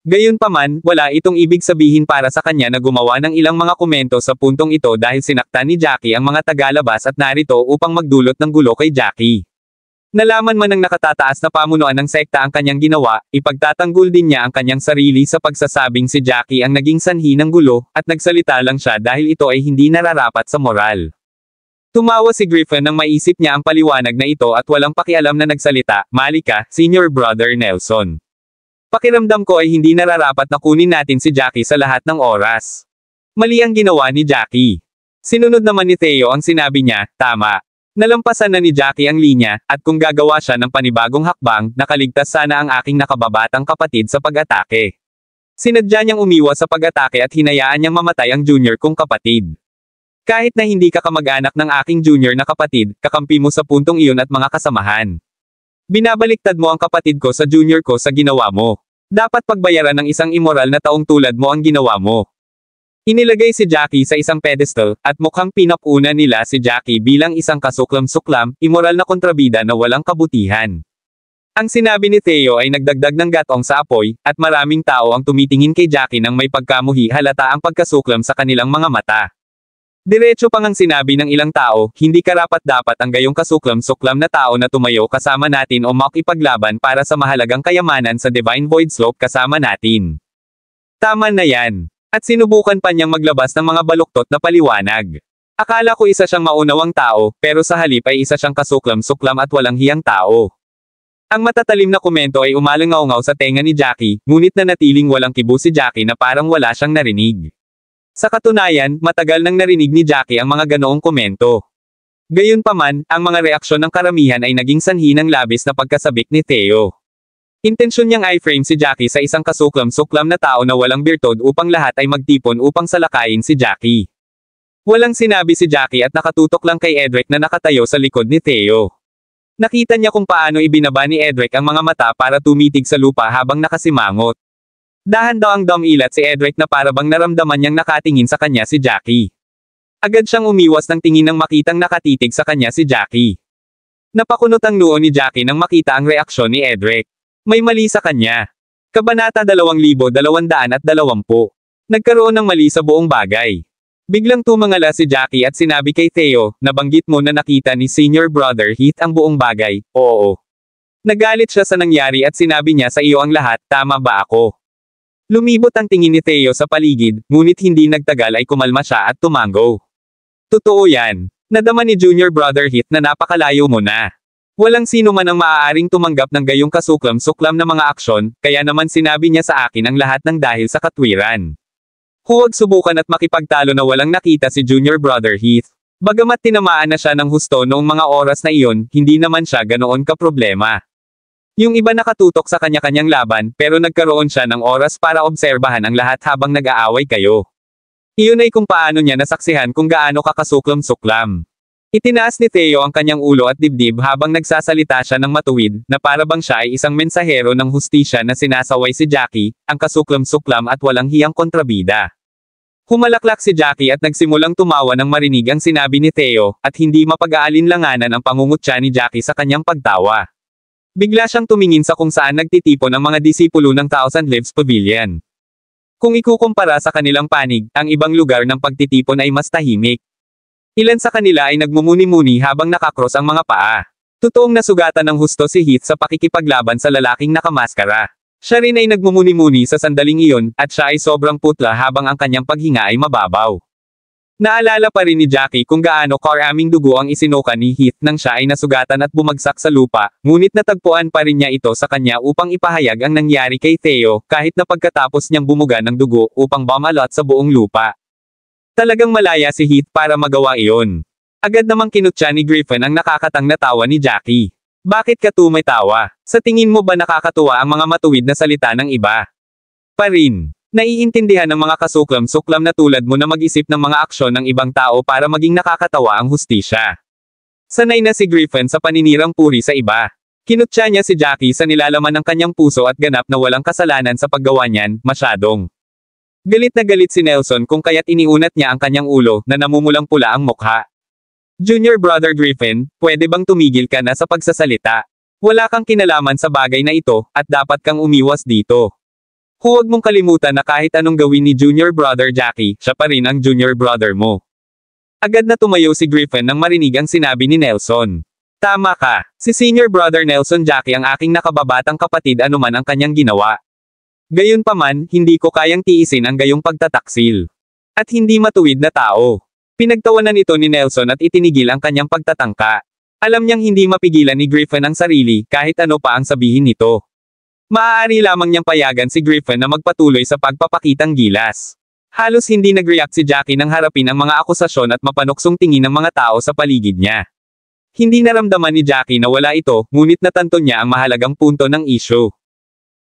Gayunpaman, wala itong ibig sabihin para sa kanya na gumawa ng ilang mga komento sa puntong ito dahil sinaktan ni Jackie ang mga tagalabas at narito upang magdulot ng gulo kay Jackie. Nalaman man ng nakatataas na pamunuan ng sekta ang kanyang ginawa, ipagtatanggol din niya ang kanyang sarili sa pagsasabing si Jackie ang naging sanhi ng gulo, at nagsalita lang siya dahil ito ay hindi nararapat sa moral. Tumawa si Griffin nang maisip niya ang paliwanag na ito at walang pakialam na nagsalita, "Mali ka, Senior Brother Nelson. Pakiramdam ko ay hindi nararapat na kunin natin si Jackie sa lahat ng oras." Mali ang ginawa ni Jackie. Sinunod naman ni Theo ang sinabi niya, "Tama. Nalampasan na ni Jackie ang linya, at kung gagawa siya ng panibagong hakbang, nakaligtas sana ang aking nakababatang kapatid sa pag-atake." Sinadya niyang umiwas sa pag-atake at hinayaan niyang mamatay ang junior kong kapatid. "Kahit na hindi ka kamag-anak ng aking junior na kapatid, kakampi mo sa puntong iyon at mga kasamahan. Binabaliktad mo ang kapatid ko sa junior ko sa ginawa mo. Dapat pagbayaran ng isang immoral na taong tulad mo ang ginawa mo." Inilagay si Jackie sa isang pedestal, at mukhang pinapuna nila si Jackie bilang isang kasuklam-suklam, immoral na kontrabida na walang kabutihan. Ang sinabi ni Theo ay nagdagdag ng gatong sa apoy, at maraming tao ang tumitingin kay Jackie nang may pagkamuhi halata ang pagkasuklam sa kanilang mga mata. Diretso pang ang sinabi ng ilang tao, "Hindi karapat-dapat ang gayong kasuklam-suklam na tao na tumayo kasama natin o makipaglaban para sa mahalagang kayamanan sa Divine Void Slope kasama natin." Tama na yan. At sinubukan pa niyang maglabas ng mga baluktot na paliwanag. Akala ko isa siyang maunawang tao, pero sa halip ay isa siyang kasuklam-suklam at walang hiyang tao. Ang matatalim na komento ay umalangaw-ngaw sa tenga ni Jackie, ngunit nanatiling walang kibo si Jackie na parang wala siyang narinig. Sa katunayan, matagal nang narinig ni Jackie ang mga ganoong komento. Gayunpaman, ang mga reaksyon ng karamihan ay naging sanhi ng labis na pagkasabik ni Theo. Intensyon niyang i-frame si Jackie sa isang kasuklam-suklam na tao na walang birtod upang lahat ay magtipon upang salakayin si Jackie. Walang sinabi si Jackie at nakatutok lang kay Edric na nakatayo sa likod ni Theo. Nakita niya kung paano ibinaba ni Edric ang mga mata para tumitig sa lupa habang nakasimangot. Dahan-dahang dumilat si Edric na parabang naramdaman niyang nakatingin sa kanya si Jackie. Agad siyang umiwas ng tingin nang makitang nakatitig sa kanya si Jackie. Napakunot ang noo ni Jackie nang makita ang reaksyon ni Edric. May mali sa kanya. Kabanata 2220. Nagkaroon ng mali sa buong bagay. Biglang tumangala si Jackie at sinabi kay Theo, "Nabanggit mo na nakita ni Senior Brother Heath ang buong bagay." "Oo." Nagalit siya sa nangyari at sinabi niya sa iyo ang lahat, "Tama ba ako?" Lumibot ang tingin ni Theo sa paligid, ngunit hindi nagtagal ay kumalma siya at tumango. "Totoo yan. Nadama ni Junior Brother Heath na napakalayo mo na. Walang sino man ang maaaring tumanggap ng gayong kasuklam-suklam na mga aksyon, kaya naman sinabi niya sa akin ang lahat ng dahil sa katwiran. Huwag subukan at makipagtalo na walang nakita si Junior Brother Heath. Bagamat tinamaan na siya ng husto noong mga oras na iyon, hindi naman siya ganoon kaproblema. Yung iba nakatutok sa kanya-kanyang laban, pero nagkaroon siya ng oras para obserbahan ang lahat habang nag-aaway kayo. Iyon ay kung paano niya nasaksihan kung gaano kakasuklam-suklam. Itinaas ni Theo ang kanyang ulo at dibdib habang nagsasalita siya ng matuwid, na parabang siya ay isang mensahero ng hustisya na sinasaway si Jackie, ang kasuklam-suklam at walang hiyang kontrabida. Humalaklak si Jackie at nagsimulang tumawa nang marinig ang sinabi ni Theo, at hindi mapag-aalinlanganan ang pangungutya ni Jackie sa kanyang pagtawa. Bigla siyang tumingin sa kung saan nagtitipon ang mga disipulo ng Thousand Leaves Pavilion. Kung ikukumpara sa kanilang panig, ang ibang lugar ng pagtitipon ay mas tahimik. Ilan sa kanila ay nagmumuni-muni habang nakakross ang mga paa. Totoong nasugatan ng husto si Heath sa pakikipaglaban sa lalaking nakamaskara. Siya rin ay nagmumuni-muni sa sandaling iyon, at siya ay sobrang putla habang ang kanyang paghinga ay mababaw. Naalala pa rin ni Jackie kung gaano karaming dugo ang isinuka ni Heath nang siya ay nasugatan at bumagsak sa lupa, ngunit natagpuan pa rin niya ito sa kanya upang ipahayag ang nangyari kay Theo, kahit na pagkatapos niyang bumuga ng dugo upang bumalot sa buong lupa. Talagang malaya si Heath para magawa iyon. Agad namang kinutya ni Griffin ang nakakatang na tawa ni Jackie. Bakit ka tumatawa? Sa tingin mo ba nakakatuwa ang mga matuwid na salita ng iba? Pa rin. Naiintindihan ng mga kasuklam-suklam na tulad mo na mag-isip ng mga aksyon ng ibang tao para maging nakakatawa ang hustisya. Sanay na si Griffin sa paninirang puri sa iba. Kinutya niya si Jackie sa nilalaman ng kanyang puso at ganap na walang kasalanan sa paggawa niyan, masyadong. Galit na galit si Nelson kung kaya't iniunat niya ang kanyang ulo na namumulang pula ang mukha. Junior Brother Griffin, pwede bang tumigil ka na sa pagsasalita? Wala kang kinalaman sa bagay na ito, at dapat kang umiwas dito. Huwag mong kalimutan na kahit anong gawin ni Junior Brother Jackie, siya pa rin ang Junior Brother mo. Agad na tumayo si Griffin nang marinig ang sinabi ni Nelson. Tama ka, si Senior Brother Nelson Jackie ang aking nakababatang kapatid anuman ang kanyang ginawa. Gayunpaman, hindi ko kayang tiisin ang gayong pagtataksil. At hindi matuwid na tao. Pinagtawanan ito ni Nelson at itinigil ang kanyang pagtatangka. Alam niyang hindi mapigilan ni Griffin ang sarili, kahit ano pa ang sabihin nito. Maaari lamang niyang payagan si Griffin na magpatuloy sa pagpapakitang gilas. Halos hindi nag-react si Jackie nang harapin ang mga akusasyon at mapanuksong tingin ng mga tao sa paligid niya. Hindi naramdaman ni Jackie na wala ito, ngunit natanto niya ang mahalagang punto ng issue.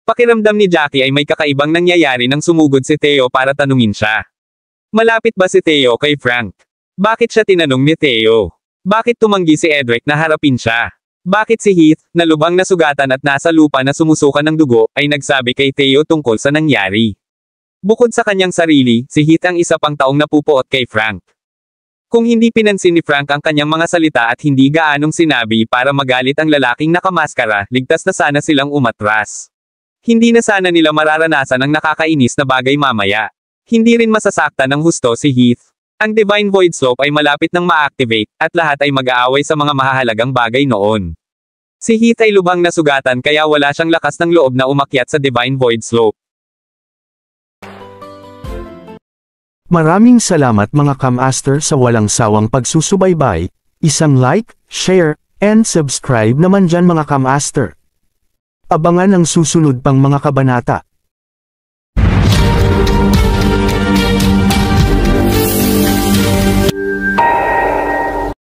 Pakiramdam ni Jackie ay may kakaibang nangyayari nang sumugod si Theo para tanungin siya. Malapit ba si Theo kay Frank? Bakit siya tinanong ni Theo? Bakit tumanggi si Edric na harapin siya? Bakit si Heath, na lubhang nasugatan at nasa lupa na sumusuka ng dugo, ay nagsabi kay Theo tungkol sa nangyari? Bukod sa kanyang sarili, si Heath ang isa pang taong napupuot kay Frank. Kung hindi pinansin ni Frank ang kanyang mga salita at hindi gaanong sinabi para magalit ang lalaking nakamaskara, ligtas na sana silang umatras. Hindi na sana nila mararanasan ang nakakainis na bagay mamaya. Hindi rin masasaktan ng husto si Heath. Ang Divine Void Slope ay malapit nang ma-activate, at lahat ay mag-aaway sa mga mahahalagang bagay noon. Si Heath ay lubhang nasugatan kaya wala siyang lakas ng loob na umakyat sa Divine Void Slope. Maraming salamat mga Kamaster sa walang sawang pagsusubaybay, isang like, share, and subscribe naman dyan mga Kamaster. Abangan ang susunod pang mga kabanata.